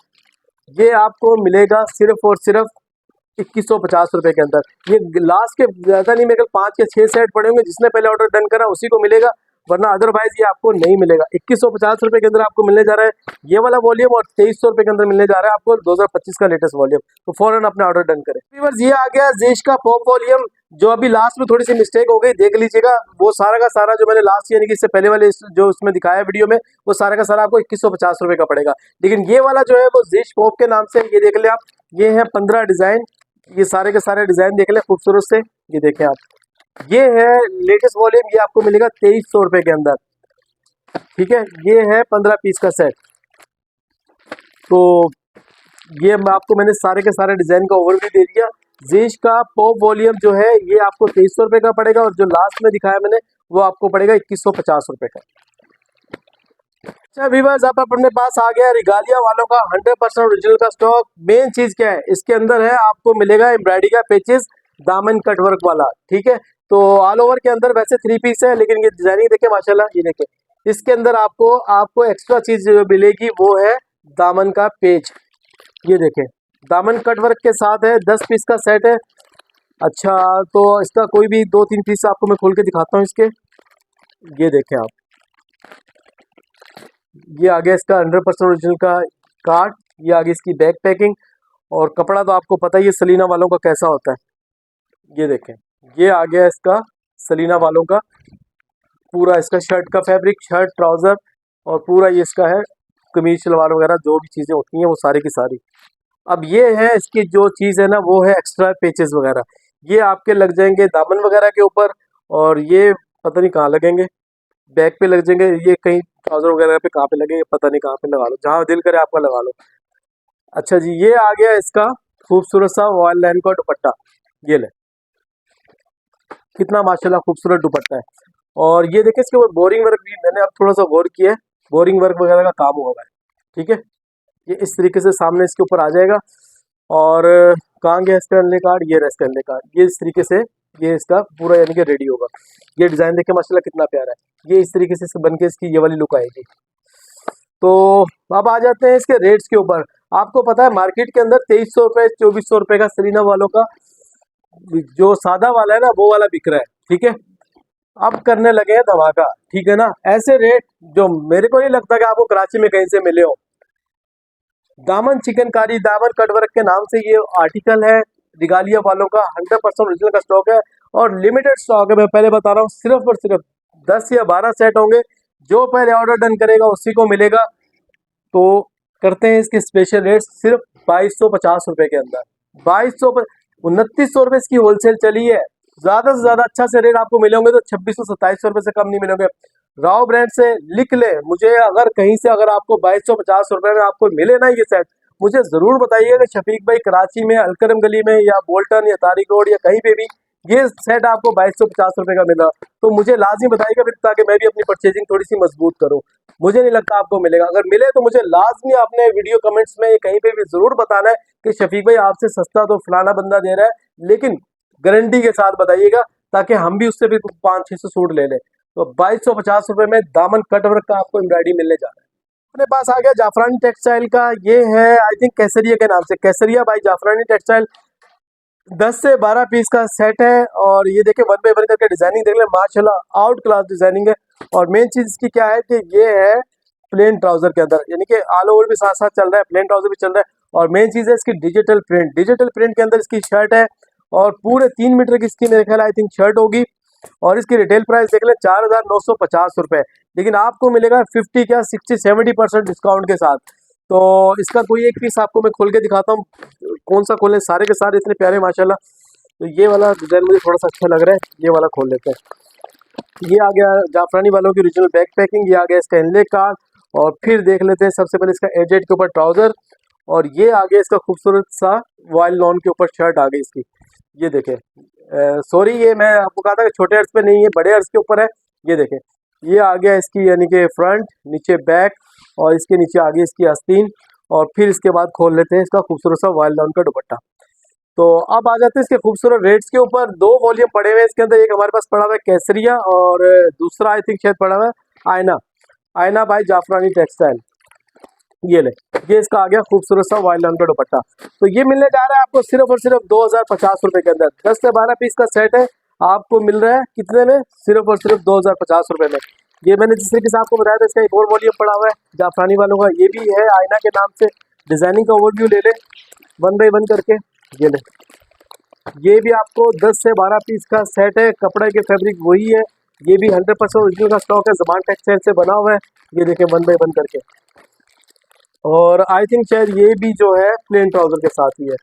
ये आपको मिलेगा सिर्फ और सिर्फ 2150 रुपये के अंदर। ये लास्ट के ज़्यादा नहीं, मेरे 5 या 6 सेट पड़े होंगे, जिसने पहले ऑर्डर डन करा उसी को मिलेगा। वरना अदरवाइज ये आपको नहीं मिलेगा। 2150 रुपये के अंदर आपको मिलने जा रहा है ये वाला वॉल्यूम, और 2300 रुपये के अंदर मिलने जा रहा है आपको 2025 का लेटेस्ट वॉल्यूम। तो फौरन अपना ऑर्डर डन करें। व्यूअर्स, ये आ गया जेश का पॉप वॉल्यूम, जो अभी लास्ट में थोड़ी सी मिस्टेक हो गई, देख लीजिएगा। वो सारा का सारा जो मैंने लास्ट यानी कि इससे पहले वाले जो उसमें दिखाया वीडियो में, वो सारा का सारा आपको 2150 रुपये का पड़ेगा। लेकिन ये वाला जो है वो जेश पॉप के नाम से, ये देख ले आप, ये है 15 डिजाइन, ये सारे के सारे डिजाइन देख ले खूबसूरत से। ये देखें आप, ये है लेटेस्ट वॉल्यूम, ये आपको मिलेगा 2300 रुपये के अंदर, ठीक है। ये है 15 पीस का सेट। तो ये मैंने सारे के सारे डिजाइन का ओवरव्यू दे दिया। जेश का पॉप वॉल्यूम जो है ये आपको 2300 रुपये का पड़ेगा, और जो लास्ट में दिखाया मैंने वो आपको पड़ेगा 2150 रुपये का। अच्छा व्यूअर्स, अब अपने पास आ गया रिगालिया वालों का 100% ओरिजिनल का स्टॉक। मेन चीज क्या है इसके अंदर है, आपको मिलेगा एम्ब्रॉयडरी का पेचेस, दामन कट वर्क वाला, ठीक है। तो ऑल ओवर के अंदर वैसे 3 पीस है, लेकिन ये डिजाइनिंग देखे माशाल्लाह, ये देखे, इसके अंदर आपको एक्स्ट्रा चीज मिलेगी, वो है दामन का पेज। ये देखें, दामन कट वर्क के साथ है, 10 पीस का सेट है। अच्छा, तो इसका कोई भी 2-3 पीस आपको मैं खोल के दिखाता हूँ इसके। ये देखें आप, ये आ गया इसका 100% ओरिजिनल का कार्ड, ये आ गई इसकी बैक पैकिंग, और कपड़ा तो आपको पता ही है सलीना वालों का कैसा होता है। ये देखें, ये आ गया इसका सलीना वालों का पूरा, इसका शर्ट का फैब्रिक, शर्ट ट्राउजर, और पूरा ये इसका है कमीज शलवार वगैरह जो भी चीज़ें होती हैं वो सारी की सारी। अब ये है इसकी जो चीज़ है ना, वो है एक्स्ट्रा पेचेस वगैरह, ये आपके लग जाएंगे दामन वगैरह के ऊपर, और ये पता नहीं कहाँ लगेंगे, बैक पे लग जाएंगे, ये कहीं ट्राउजर वगैरह पे कहाँ पे लगेंगे पता नहीं, कहाँ पे लगा लो, जहाँ दिल करे आपका लगा लो। अच्छा जी, ये आ गया इसका खूबसूरत सा वॉयल लाइन का दुपट्टा, ये ले, कितना माशाल्लाह खूबसूरत दुपट्टा है। और ये देखिए इसके ऊपर बोरिंग वर्क भी मैंने अब थोड़ा सा गौर किया है, बोरिंग वर्क वगैरह का काम हुआ है, ठीक है। ये इस तरीके से सामने इसके ऊपर आ जाएगा, और कहाँ गया इसका एनले कार्ड, ये रहा इसका एनले कार्ड, ये इस तरीके से ये इसका पूरा यानी कि रेडी होगा। ये डिज़ाइन देखे माशाल्लाह कितना प्यारा है, ये इस तरीके से बन के इसकी ये वाली लुक आएगी। तो अब आ जाते हैं इसके रेट्स के ऊपर। आपको पता है मार्केट के अंदर 2300 रुपये 2400 रुपये का सलीना वालों का जो सादा वाला है ना, वो वाला बिक रहा है, ठीक है। अब करने लगे हैं धमाका, ठीक है ना। ऐसे रेट जो मेरे को नहीं लगता कि आपको कराची में कहीं से मिले हो। दामन चिकनकारी, दामन कटवर्क के नाम से ये आर्टिकल है, रिगालिया वालों का 100% ओरिजिनल का स्टॉक है, और लिमिटेड स्टॉक है। मैं पहले बता रहा हूँ, सिर्फ और सिर्फ 10 या 12 सेट होंगे, जो पहले ऑर्डर डन करेगा उसी को मिलेगा। तो करते हैं इसके स्पेशल रेट सिर्फ 2250 रुपये के अंदर। 2900 रुपये इसकी होलसेल चली है, ज़्यादा से ज़्यादा अच्छा से रेट आपको मिलेंगे तो 2600-2700 रुपये से कम नहीं मिलेंगे। राव ब्रांड से लिख ले, मुझे अगर कहीं से अगर आपको 2250 रुपये में आपको मिले ना ये सेट, मुझे ज़रूर बताइएगा कि शफीक भाई कराची में अलकरम गली में या बोल्टन या तारिक रोड या कहीं पे भी ये सेट आपको 2250 रुपये का मिला, तो मुझे लाजमी बताइएगा फिर, ताकि मैं भी अपनी परचेजिंग थोड़ी सी मजबूत करूँ। मुझे नहीं लगता आपको मिलेगा, अगर मिले तो मुझे लाजमी अपने वीडियो कमेंट्स में कहीं पे भी ज़रूर बताना है कि शफीक भाई आपसे सस्ता तो फलाना बंदा दे रहा है, लेकिन गारंटी के साथ बताइएगा, ताकि हम भी उससे भी 500-600 सूट ले लें। तो 2250 रुपये में दामन कट वर्क का आपको एम्ब्रॉयडरी मिलने जा रहा है। अपने पास आ गया जाफरानी टेक्सटाइल का, ये है आई थिंक केसरिया के नाम से, केसरिया बाई जाफरानी टेक्सटाइल, 10 से 12 पीस का सेट है। और ये देखें 1 बाय 1 करके डिजाइनिंग देख लें, माशाल्लाह आउट क्लास डिजाइनिंग है। और मेन चीज इसकी क्या है कि ये है प्लेन ट्राउजर के अंदर, यानी कि ऑल ओवर भी साथ साथ चल रहा है, प्लेन ट्राउजर भी चल रहा है। और मेन चीज है इसकी डिजिटल प्रिंट, डिजिटल प्रिंट के अंदर इसकी शर्ट है, और पूरे 3 मीटर की इसकी मेरे ख्याल आई थिंक शर्ट होगी। और इसकी रिटेल प्राइस देख लें 4950 रुपये, लेकिन आपको मिलेगा 50 क्या 60-70% डिस्काउंट के साथ। तो इसका कोई एक पीस आपको मैं खोल के दिखाता हूँ, कौन सा खोलें, सारे के सारे इतने प्यारे माशाल्लाह। तो ये वाला डिज़ाइन मुझे थोड़ा सा अच्छा लग रहा है, ये वाला खोल लेते हैं। ये आ गया जाफरानी वालों की ओरिजिनल बैक पैकिंग, ये आ गया इसका इनले कार्ड, और फिर देख लेते हैं सबसे पहले इसका एजेड के ऊपर ट्राउज़र, और ये आ गया इसका खूबसूरत सा वॉयल लॉन के ऊपर शर्ट आ गई इसकी। ये देखें, सॉरी ये मैं आपको कहा था कि छोटे अर्ज पे नहीं है, बड़े अर्ज के ऊपर है। ये देखें, ये आ गया इसकी यानी कि फ्रंट, नीचे बैक, और इसके नीचे आ गई इसकी आस्तीन, और फिर इसके बाद खोल लेते हैं इसका खूबसूरत सा वॉयल लॉन का दुपट्टा। तो अब आ जाते हैं इसके खूबसूरत रेट्स के ऊपर। 2 वॉल्यूम पड़े हुए हैं इसके अंदर, एक हमारे पास पड़ा हुआ है केसरिया, और दूसरा आई थिंक शायद पड़ा हुआ है आयना, आयना बाय जाफरानी टेक्सटाइल। ये ले, ये इसका आ गया खूबसूरत सा वॉयल लॉन का दुपट्टा। तो ये मिलने जा रहा है आपको सिर्फ और सिर्फ 2050 रुपये के अंदर। 10 से 12 पीस का सेट है, आपको मिल रहा है कितने में, सिर्फ और सिर्फ 2050 रुपये में। ये मैंने जिस तरीके से आपको बताया था, इसका एक और वॉल्यूम पड़ा हुआ है जाफरानी वालों का, ये भी है आईना के नाम से। डिजाइनिंग का ओवरव्यू ले ले वन बाई वन करके, ये ले, ये भी आपको 10 से 12 पीस का सेट है, कपड़े के फैब्रिक वही है, ये भी 100% ओरिजिनल का स्टॉक है, ज़मान टेक्सटाइल से बना हुआ है। ये देखें वन बाई वन करके, और आई थिंक शायद ये भी जो है प्लेन ट्राउजर के साथ ही है।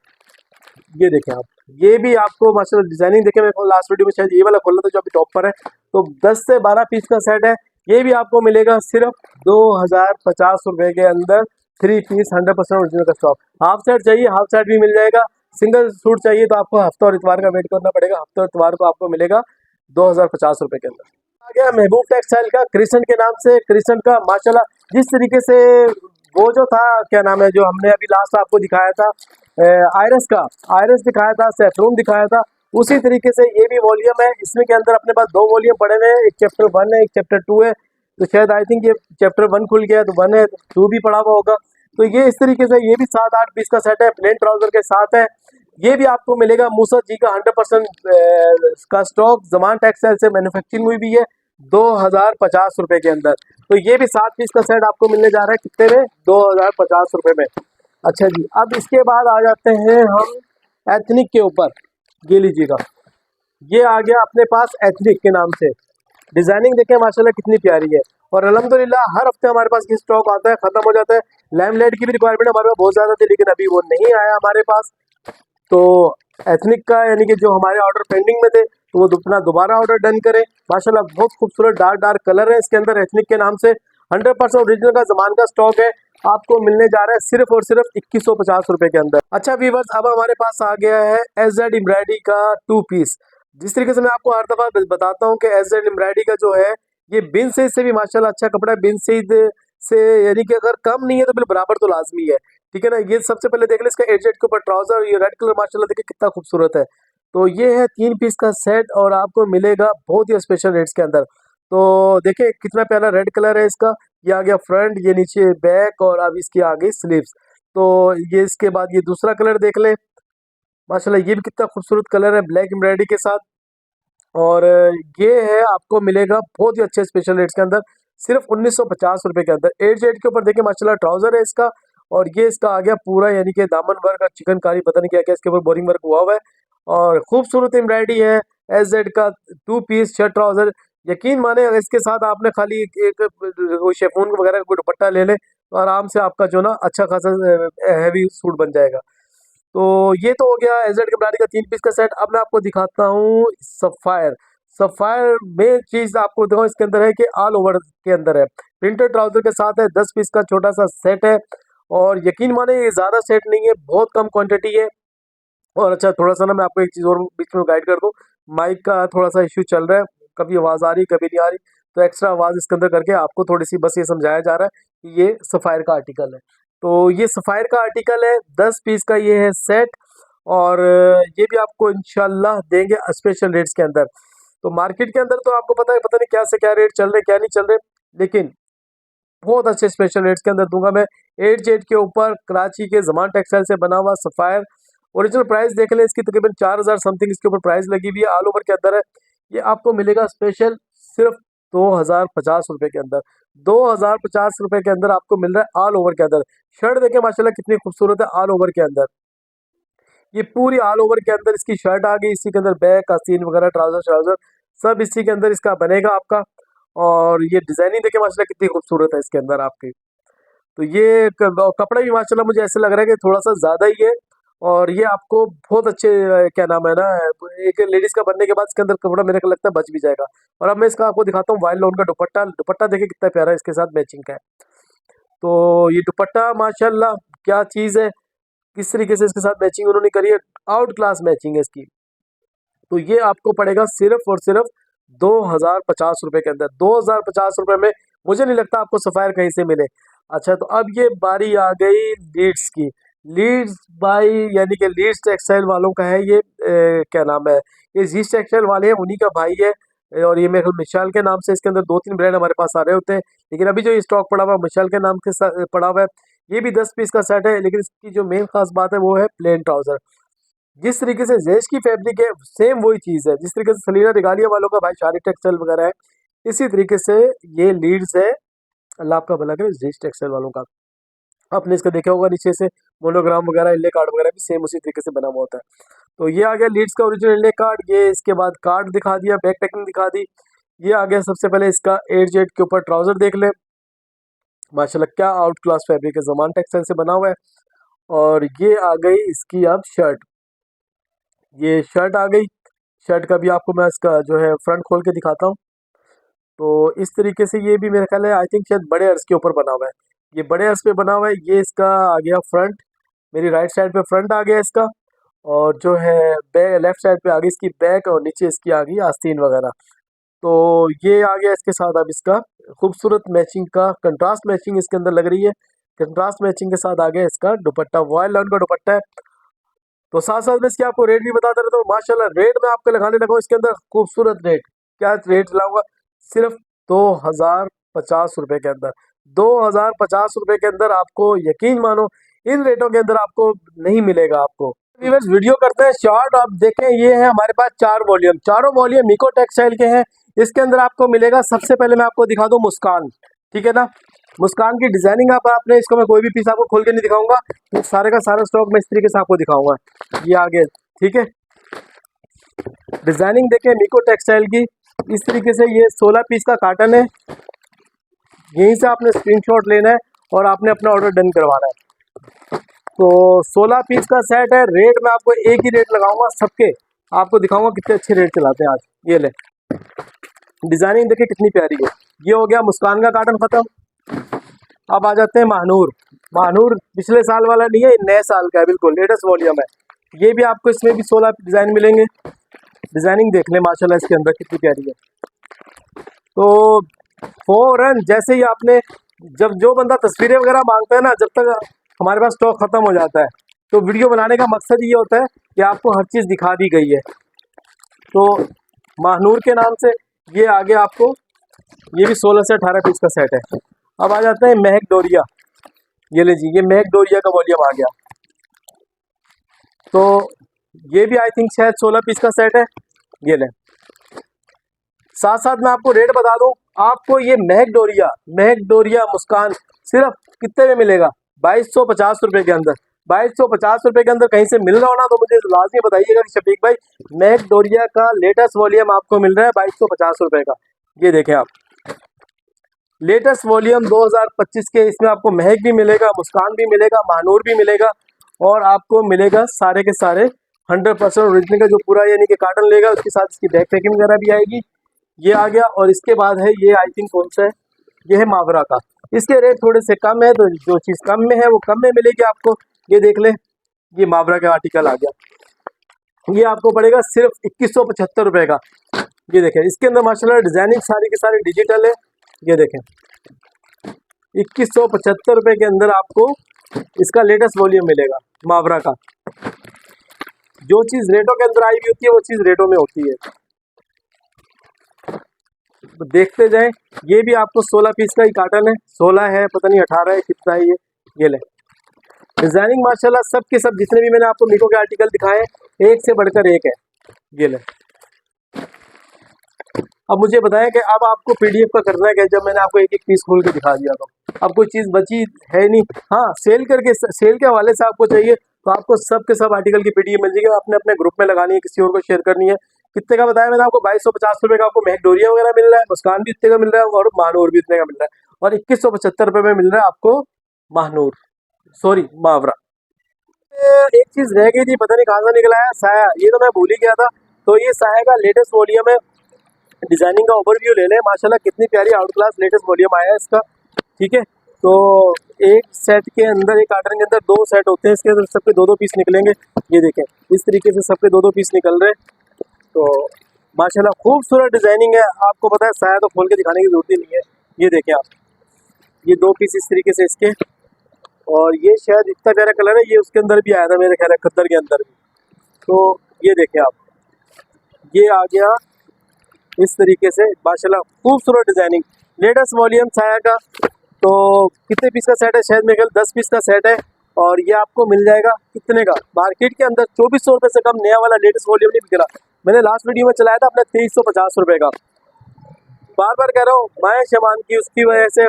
ये देखें आप, ये भी आपको माशाल्लाह डिजाइनिंग देखें, मेरे को लास्ट वीडियो में शायद ये वाला खोलना था जो अभी टॉप पर है। तो 10 से 12 पीस का सेट है, ये भी आपको मिलेगा सिर्फ 2050 रुपए के अंदर, 3 पीस 100% ओरिजिनल का स्टॉक। हाफ सेट चाहिए हाफ सेट भी मिल जाएगा, सिंगल सूट चाहिए तो आपको हफ्ता और इतवार का वेट करना पड़ेगा, हफ्ते और इतवार को आपको मिलेगा 2050 रुपए के अंदर। आ गया महबूब टेक्सटाइल का, क्रिसेंट के नाम से, क्रिसेंट का माशाल्लाह जिस तरीके से वो जो था क्या नाम है जो हमने अभी लास्ट आपको दिखाया था आयरस का, आयरस दिखाया था, सैफरून दिखाया था, उसी तरीके से ये भी वॉल्यूम है। इसमें के अंदर अपने पास 2 वॉल्यूम पड़े हुए हैं, एक चैप्टर 1 है एक चैप्टर 2 है। तो शायद आई थिंक ये चैप्टर 1 खुल गया है तो 1 है, 2 भी पड़ा हुआ होगा। तो ये इस तरीके से ये भी 7-8 पीस का सेट है, प्लेन ट्राउजर के साथ है। ये भी आपको मिलेगा मूसा जी का 100% का स्टॉक, ज़मान टेक्सटाइल से मैन्युफैक्चरिंग हुई भी है, 2050 रुपए के अंदर। तो ये भी 7 पीस का सेट आपको मिलने जा रहा है कितने में, 2050 रुपए में। अच्छा जी, अब इसके बाद आ जाते हैं हम एथनिक के ऊपर। ये लीजिएगा, ये आ गया अपने पास एथनिक के नाम से। डिजाइनिंग देखें माशाल्लाह कितनी प्यारी है, और अल्हम्दुलिल्लाह हर हफ्ते हमारे पास ये स्टॉक आता है, खत्म हो जाता है। लैमलेट की भी रिक्वायरमेंट हमारे पास बहुत ज़्यादा थी, लेकिन अभी वो नहीं आया हमारे पास। तो एथनिक का यानी कि जो हमारे ऑर्डर पेंडिंग में थे, तो वो अपना दोबारा ऑर्डर डन करें। माशाल्लाह बहुत खूबसूरत डार्क डार्क कलर है इसके अंदर, एथनिक के नाम से 100% ओरिजिनल का ज़मान का स्टॉक है, आपको मिलने जा रहा है सिर्फ और सिर्फ 2150 रुपए के अंदर। अच्छा व्यूअर्स, अब हमारे पास आ गया है एसजेड एम्ब्रॉयडरी का 2 पीस। जिस तरीके से मैं आपको हर दफा बताता हूँ कि एसजेड एम्ब्रॉयडरी का जो है ये बिन सईद से भी माशाल्लाह अच्छा कपड़ा है। बिन सईद से यानी कि अगर कम नहीं है तो बिल्कुल बराबर तो लाजमी है, ठीक है ना। ये सबसे पहले देख ले इसका एजेड के ऊपर ट्राउजर, ये रेड कलर माशाल्लाह देखिए कितना खूबसूरत है। तो ये है 3 पीस का सेट और आपको मिलेगा बहुत ही स्पेशल रेट्स के अंदर। तो देखिए कितना प्यारा रेड कलर है इसका, ये आ गया फ्रंट, ये नीचे बैक, और अब इसकी आ गई स्लीव्स। तो ये इसके बाद ये दूसरा कलर देख ले माशाल्लाह, ये भी कितना खूबसूरत कलर है ब्लैक एम्ब्रॉयडरी के साथ। और ये है आपको मिलेगा बहुत ही अच्छे स्पेशल रेट्स के अंदर, सिर्फ 1950 रुपए के अंदर। 8 जेड के ऊपर देखिए माशाल्लाह ट्राउजर है इसका, और ये इसका आ गया पूरा यानी कि दामन वर्क और चिकनकारी पता नहीं क्या क्या इसके ऊपर बोरिंग वर्क हुआ हुआ है, और खूबसूरत एम्ब्रॉयडरी है। एस जेड का 2 पीस शर्ट ट्राउजर, यकीन माने अगर इसके साथ आपने खाली एक कोई शेफून वगैरह का कोई दुपट्टा ले ले तो आराम से आपका जो ना अच्छा खासा हैवी सूट बन जाएगा। तो ये तो हो गया एजेड के ब्रांड का 3 पीस का सेट। अब मैं आपको दिखाता हूँ सफ़ायर। सफ़ायर में चीज़ आपको दिखाऊँ इसके अंदर है कि ऑल ओवर के अंदर है, प्रिंटेड ट्राउजर के साथ है, 10 पीस का छोटा सा सेट है, और यकीन माने ये ज़्यादा सेट नहीं है, बहुत कम क्वांटिटी है। और अच्छा थोड़ा सा ना मैं आपको एक चीज़ और बीच में गाइड कर दूँ, माइक का थोड़ा सा इश्यू चल रहा है, कभी आवाज़ आ रही कभी नहीं आ रही, तो एक्स्ट्रा आवाज़ इसके अंदर करके आपको थोड़ी सी बस ये समझाया जा रहा है कि ये सफ़ायर का आर्टिकल है। तो ये सफ़ायर का आर्टिकल है, 10 पीस का ये है सेट, और ये भी आपको इंशाल्लाह देंगे स्पेशल रेट्स के अंदर। तो मार्केट के अंदर तो आपको पता है पता नहीं क्या से क्या रेट चल रहे क्या नहीं चल रहे, लेकिन बहुत अच्छे स्पेशल रेट्स के अंदर दूंगा मैं। 8 जेड के ऊपर कराची के ज़मान टेक्सटाइल से बना हुआ सफ़ायर, ओरिजिनल प्राइस देख लें इसकी तकरीबन 4000 समथिंग इसके ऊपर प्राइस लगी हुई है, ऑल ओवर के अंदर है। ये आपको मिलेगा स्पेशल सिर्फ 2050 रुपए के अंदर। 2050 रुपए के अंदर आपको मिल रहा है ऑल ओवर के अंदर। शर्ट देखें माशाल्लाह कितनी खूबसूरत है ऑल ओवर के अंदर, ये पूरी ऑल ओवर के अंदर इसकी शर्ट आ गई, इसी के अंदर बैक आस्तीन वगैरह ट्राउजर श्राउजर सब इसी के अंदर इसका बनेगा आपका। और ये डिजाइनिंग देखे माशाल्लाह कितनी खूबसूरत है इसके अंदर आपकी। तो ये कपड़ा भी माशाल्लाह मुझे ऐसे लग रहा है कि थोड़ा सा ज़्यादा ही है, और ये आपको बहुत अच्छे क्या नाम है ना, एक लेडीज़ का बनने के बाद इसके अंदर कपड़ा मेरे को लगता है बच भी जाएगा। और अब मैं इसका आपको दिखाता हूँ वाइल्ड लोन का दुपट्टा। दुपट्टा देखिए कितना प्यारा है, इसके साथ मैचिंग का है। तो ये दुपट्टा माशाल्लाह क्या चीज़ है, किस तरीके से इसके साथ मैचिंग उन्होंने करी है, आउट क्लास मैचिंग है इसकी। तो ये आपको पड़ेगा सिर्फ और सिर्फ 2050 रुपए के अंदर। 2050 रुपए में मुझे नहीं लगता आपको सफ़ायर कहीं से मिले। अच्छा तो अब ये बारी आ गई लीड्स की। लीड्स बाई यानी कि लीड्स टेक्सटाइल वालों का है ये, क्या नाम है, ये जीस टेक्सटाइल वाले हैं उन्हीं का भाई है। और ये मेरे ख्याल मिशाल के नाम से इसके अंदर 2-3 ब्रांड हमारे पास आ रहे होते हैं, लेकिन अभी जो ये स्टॉक पड़ा हुआ है मिशाल के नाम के साथ पड़ा हुआ है। ये भी 10 पीस का सेट है, लेकिन इसकी जो मेन खास बात है वो है प्लेन ट्राउजर। जिस तरीके से जेश की फैब्रिक है सेम वही चीज़ है, जिस तरीके से सलीना रिगालिया वालों का भाई शारी टेक्सटाइल वगैरह है, इसी तरीके से ये लीड्स है, अल्लाह आपका भला करे, जीएस टेक्सटाइल वालों का। आपने इसका देखा होगा नीचे से मोनोग्राम वगैरह, इले कार्ड वगैरह भी सेम उसी तरीके से बना हुआ होता है। तो ये आ गया लीड्स का ओरिजिनल इले कार्ड। ये इसके बाद कार्ड दिखा दिया, बैक पैकिंग दिखा दी। ये आ गया सबसे पहले इसका 8 के ऊपर ट्राउजर देख ले, माशाल्लाह क्या आउट क्लास फैब्रिक है, जमान टेक्सटाइल से बना हुआ है। और ये आ गई इसकी अब शर्ट, ये शर्ट आ गई। शर्ट का भी आपको मैं इसका जो है फ्रंट खोल के दिखाता हूँ। तो इस तरीके से ये भी मेरा ख्याल है, आई थिंक शायद बड़े अर्ज के ऊपर बना हुआ है, ये बड़े अर्ज पे बना हुआ है। ये इसका आ गया फ्रंट, मेरी राइट साइड पे फ्रंट आ गया इसका, और जो है बैक लेफ्ट साइड पे आ गई इसकी बैक, और नीचे इसकी आ गई आस्तीन वगैरह। तो ये आ गया इसके साथ अब इसका खूबसूरत मैचिंग का कंट्रास्ट मैचिंग इसके अंदर लग रही है। कंट्रास्ट मैचिंग के साथ आ गया इसका दुपट्टा, वॉयल लाइन का दुपट्टा है। तो साथ साथ में इसके आपको रेट भी बताते रहता हूँ। माशाल्लाह रेट में आपको लगाने लगा हूँ इसके अंदर खूबसूरत रेट। क्या रेट लगाऊंगा, सिर्फ 2050 रुपये के अंदर, 2050 रुपये के अंदर आपको, यकीन मानो इन रेटों के अंदर आपको नहीं मिलेगा आपको। व्यूअर्स वीडियो करते हैं शॉर्ट। आप देखें ये है हमारे पास 4 वॉल्यूम, चारों वॉल्यूम मिको टेक्सटाइल के हैं। इसके अंदर आपको मिलेगा, सबसे पहले मैं आपको दिखा दूं मुस्कान, ठीक है ना। मुस्कान की डिजाइनिंग आप आपने, इसको मैं कोई भी पीस आपको खोल के नहीं दिखाऊंगा, तो सारे का सारा स्टॉक मैं इस तरीके से आपको दिखाऊंगा। ये आगे, ठीक है, डिजाइनिंग देखें मिको टेक्सटाइल की इस तरीके से। ये 16 पीस का कार्टन है, यहीं से आपने स्क्रीनशॉट लेना है और आपने अपना ऑर्डर डन करवाना है। तो 16 पीस का सेट है। रेट में आपको एक ही रेट लगाऊंगा सबके, आपको दिखाऊंगा कितने अच्छे रेट चलाते हैं आज। ये ले डिजाइनिंग देखिए कितनी प्यारी है। ये हो गया मुस्कान का कार्टन खत्म। अब आ जाते हैं महानूर। महानूर पिछले साल वाला नहीं है, नए साल का है, बिल्कुल लेटेस्ट वॉल्यूम है। ये भी आपको इसमें भी 16 डिजाइन मिलेंगे। डिजाइनिंग देख ले माशाल्लाह इसके अंदर कितनी प्यारी है। तो फौरन जैसे ही आपने, जब जो बंदा तस्वीरें वगैरह मांगता है ना, जब तक हमारे पास स्टॉक खत्म हो जाता है, तो वीडियो बनाने का मकसद ये होता है कि आपको हर चीज़ दिखा दी गई है। तो महानूर के नाम से ये आगे आपको, ये भी 16 से 18 पीस का सेट है। अब आ जाते हैं महक डोरिया। ये ले जी, ये महक डोरिया का वॉल्यूम आ गया। तो ये भी आई थिंक शायद 16 पीस का सेट है। ये ले, साथ साथ मैं आपको रेट बता दूं, आपको ये महक डोरिया मुस्कान सिर्फ कितने में मिलेगा, 2250 रुपये के अंदर। 2250 रुपये के अंदर कहीं से मिल रहा हो ना, तो मुझे लाजमी बताइएगा कि शफीक भाई महक डोरिया का लेटेस्ट वॉल्यूम आपको मिल रहा है 2250 रुपये का। ये देखें आप, लेटेस्ट वॉल्यूम 2025 के, इसमें आपको महक भी मिलेगा, मुस्कान भी मिलेगा, महानूर भी मिलेगा, और आपको मिलेगा सारे के सारे 100% ओरिजिनल का जो पूरा यानी कि कार्टन लेगा, उसके साथ इसकी बैक पैकिंग वगैरह भी आएगी। ये आ गया। और इसके बाद है ये, आई थिंक कौन सा है, ये है मावरा का। इसके रेट थोड़े से कम है, तो जो चीज़ कम में है वो कम में मिलेगी आपको। ये देख ले, ये मावरा का आर्टिकल आ गया। ये आपको पड़ेगा सिर्फ 2175 रुपये का। ये देखें, इसके अंदर माशाल्लाह डिजाइनिंग सारी की सारी डिजिटल है। ये देखें 2175 रुपये के अंदर आपको इसका लेटेस्ट वॉल्यूम मिलेगा मावरा का। जो चीज़ रेटों के अंदर आई हुई होती है वो चीज़ रेटों में होती है। तो देखते जाएं। ये भी आपको 16 पीस का ही कार्टन है, 16 है, पता नहीं 18 है, कितना है ये ले। डिजाइनिंग माशाल्लाह सब के सब जितने भी मैंने आपको मिको के आर्टिकल दिखाए, एक से बढ़कर एक है। ये ले, अब मुझे बताएं कि अब आपको पीडीएफ का करना है क्या, जब मैंने आपको एक एक पीस खोल के दिखा दिया तो अब कोई चीज़ बची है नहीं। हाँ, सेल के हवाले से आपको चाहिए तो आपको सब के सब आर्टिकल की पीडीएफ मिल जाएगी, आपने अपने ग्रुप में लगानी है, किसी और को शेयर करनी है। कितने का बताया मैंने आपको, 2250 रुपये का आपको महक डोरिया वगैरह मिल रहा है, मुस्कान भी इतने का मिल रहा है, और महानूर भी इतने का मिल रहा है, और 2175 रुपये में मिल रहा है आपको महानूर, सॉरी मावरा। एक चीज़ रह गई थी, पता नहीं कहाँ से निकला है, साया, ये तो मैं भूल ही गया था। तो ये साया का लेटेस्ट वॉल्यूम है। डिजाइनिंग का ओवरव्यू ले लें, माशाल्लाह कितनी प्यारी आउट क्लास लेटेस्ट वॉल्यूम आया है इसका, ठीक है। तो एक सेट के अंदर, एक कार्टन के अंदर 2 सेट होते हैं, इसके अंदर सबके 2-2 पीस निकलेंगे। ये देखें इस तरीके से सबके 2-2 पीस निकल रहे हैं। तो माशाल्लाह खूबसूरत डिजाइनिंग है। आपको पता है साया तो खोल के दिखाने की जरूरत ही नहीं है। ये देखें आप, ये 2 पीस इस तरीके से इसके, और ये शायद इतना प्यारा कलर है, ये उसके अंदर भी आया था मेरे ख्याल है, खद्दर के अंदर भी। तो ये देखें आप, ये आ गया इस तरीके से माशाल्लाह खूबसूरत डिजाइनिंग, लेटेस्ट वॉल्यूम साया का। तो कितने पीस का सेट है, शायद मेरे ख्याल 10 पीस का सेट है, और ये आपको मिल जाएगा कितने का, मार्केट के अंदर 2400 रुपये से कम नया वाला लेटेस्ट वॉल्यूम नहीं बिक रहा। मैंने लास्ट वीडियो में चलाया था अपने 2350 रुपये का। बार बार कह रहा हूँ, माया शबान की उसकी वजह से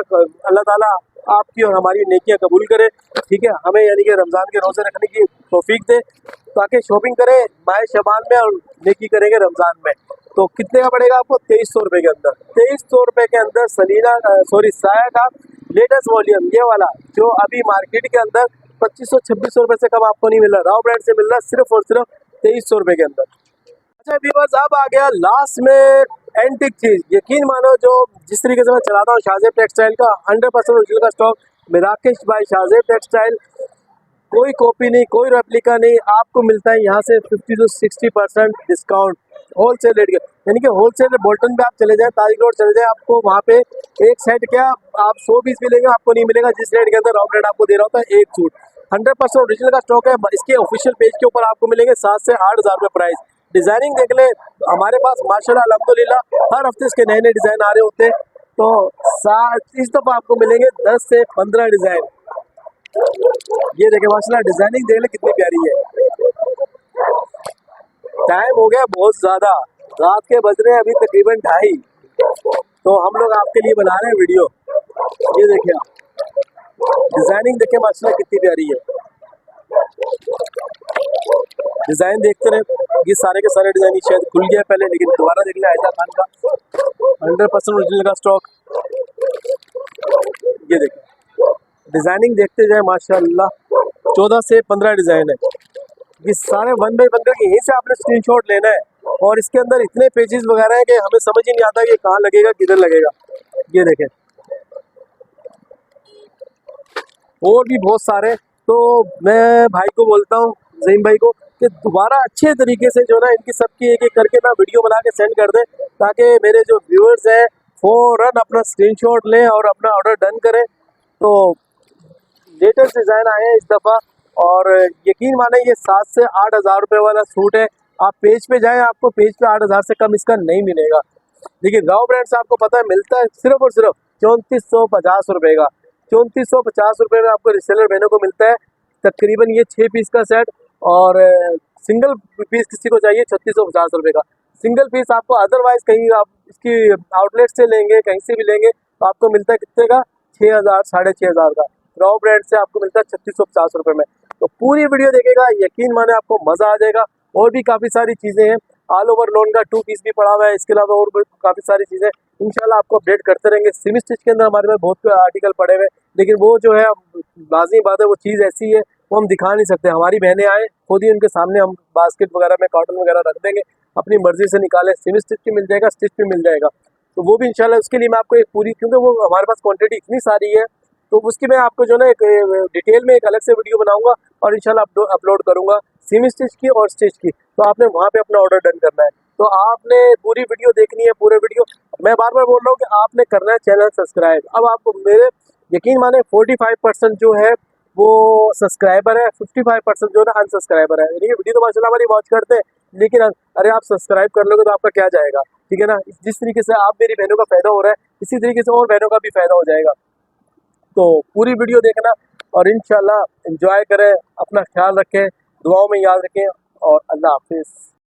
अल्लाह ताला आपकी और हमारी नेकियां कबूल करे, ठीक है। हमें यानी कि रमज़ान के रोज़े रखने की तौफीक दे, ताकि शॉपिंग करें माया शबान में और नेकी करेंगे रमज़ान में। तो कितने का पड़ेगा आपको? 2300 रुपये के अंदर। 2300 रुपये के अंदर साया का लेटेस्ट वॉल्यूम ये वाला जो अभी मार्केट के अंदर 2500-2600 रुपये से कम आपको नहीं मिल रहा, राव ब्रांड से मिल रहा सिर्फ और सिर्फ 2300 रुपये के अंदर। अच्छा व्यूअर्स, अब आ गया लास्ट में एंटिक चीज। यकीन मानो, जो जिस तरीके से मैं चलाता हूँ शाहजेब टेक्सटाइल का 100% ओरिजिनल का स्टॉक, मिराकेश बाय शाहजेब टेक्सटाइल, कोई कॉपी नहीं, कोई रेप्लिका नहीं, आपको मिलता है यहाँ से 50 से 60% डिस्काउंट होलसेल रेट के। यानी कि होलसेल बोल्टन पे आप चले जाएं, ताज रोड चले जाएं, आपको वहाँ पे एक सेट क्या आप 100 पीस मिलेंगे, आपको नहीं मिलेगा जिस रेट के अंदर राव ब्रांड आपको दे रहा होता है एक सूट। 100% ओरिजिनल का स्टॉक है। इसके ऑफिशियल पेज के ऊपर आपको मिलेंगे 7 से 8 हज़ार रुपये प्राइस। डिजाइनिंग देख ले हमारे पास माशाल्लाह अल्हम्दुलिल्लाह हर हफ्ते इसके नए नए डिजाइन आ रहे होते हैं। तो इस दफा आपको मिलेंगे 10 से 15 डिजाइन। ये देखे माशाल्लाह डिजाइनिंग देख ले कितनी प्यारी है। टाइम हो गया बहुत ज्यादा, रात के बज रहे हैं अभी तकरीबन 2:30, तो हम लोग आपके लिए बना रहे हैं वीडियो। ये देखिए आप डिजाइनिंग देखे माशाल्लाह कितनी प्यारी है। डिजाइन देखते रहे, ये सारे के सारे डिजाइन शायद खुल गया पहले, लेकिन दोबारा देख ले आयदा खान का 100% ओरिजिनल का स्टॉक। ये देखिए डिजाइनिंग देखते जाए माशाल्लाह 14 से 15 डिजाइन है। ये सारे 1 बाय 1 करके यहीं से आपने स्क्रीनशॉट लेना है, और इसके अंदर इतने पेजेस वगैरह हैं कि हमें समझ ही नहीं आता कि कहाँ लगेगा किधर लगेगा। ये देखें और भी बहुत सारे। तो मैं भाई को बोलता हूँ, ज़हीम भाई को, कि दोबारा अच्छे तरीके से जो ना इनकी सबकी एक एक करके ना वीडियो बना के सेंड कर दें, ताकि मेरे जो व्यूअर्स हैं फ़ौरन अपना स्क्रीनशॉट लें और अपना ऑर्डर डन करें। तो लेटेस्ट डिज़ाइन आए हैं इस दफ़ा, और यकीन माने ये 7 से 8 हज़ार रुपये वाला सूट है। आप पेज पे जाएं, आपको पेज पे 8 हज़ार से कम इसका नहीं मिलेगा। लेकिन राव ब्रांड से आपको पता है मिलता है सिर्फ और सिर्फ 3450 रुपये का। 3450 रुपये में आपको रिसेलर बहनों को मिलता है तकरीबन ये 6 पीस का सेट, और सिंगल पीस किसी को चाहिए 3650 रुपये का सिंगल पीस। आपको अदरवाइज कहीं आप इसकी आउटलेट से लेंगे, कहीं से भी लेंगे, तो आपको मिलता है कितने का? 6000 6500 का। राव ब्रांड से आपको मिलता है 3650 रुपये में। तो पूरी वीडियो देखेगा, यकीन माने आपको मज़ा आ जाएगा। और भी काफ़ी सारी चीज़ें हैं, ऑल ओवर लोन का 2 पीस भी पड़ा हुआ है, इसके अलावा और भी काफ़ी सारी चीज़ें इंशाल्लाह आपको अपडेट करते रहेंगे। सिमी स्टिच के अंदर हमारे पास बहुत आर्टिकल पड़े हुए, लेकिन वो जो है लाज़मी बात है, वो चीज़ ऐसी है वो हम दिखा नहीं सकते। हमारी बहनें आए खुद ही उनके सामने हम बास्केट वगैरह में कॉटन वगैरह रख देंगे, अपनी मर्जी से निकालें। सिमी स्टिच भी मिल जाएगा, स्टिच भी मिल जाएगा, तो वो भी इंशाल्लाह उसके लिए मैं आपको एक पूरी, क्योंकि वो हमारे पास क्वांटिटी इतनी सारी है, तो उसकी मैं आपको जो ना एक डिटेल में एक अलग से वीडियो बनाऊंगा और इंशाल्लाह अपलोड करूंगा सेमी स्टिच की और स्टिच की। तो आपने वहाँ पे अपना ऑर्डर डन करना है। तो आपने पूरी वीडियो देखनी है, पूरे वीडियो मैं बार बार बोल रहा हूँ कि आपने करना है चैनल सब्सक्राइब। अब आपको मेरे यकीन माने 45% जो है वो सब्सक्राइबर है, 55% जो है ना अनसब्सक्राइबर है। यानी वीडियो तो माशाल्लाह हमारी वॉच करते हैं, लेकिन अरे आप सब्सक्राइब कर लोगे तो आपका क्या जाएगा, ठीक है ना। जिस तरीके से आप मेरी बहनों का फायदा हो रहा है, इसी तरीके से और बहनों का भी फायदा हो जाएगा। तो पूरी वीडियो देखना और इंशाल्लाह एंजॉय करें, अपना ख्याल रखें, दुआओं में याद रखें, और अल्लाह हाफिज़।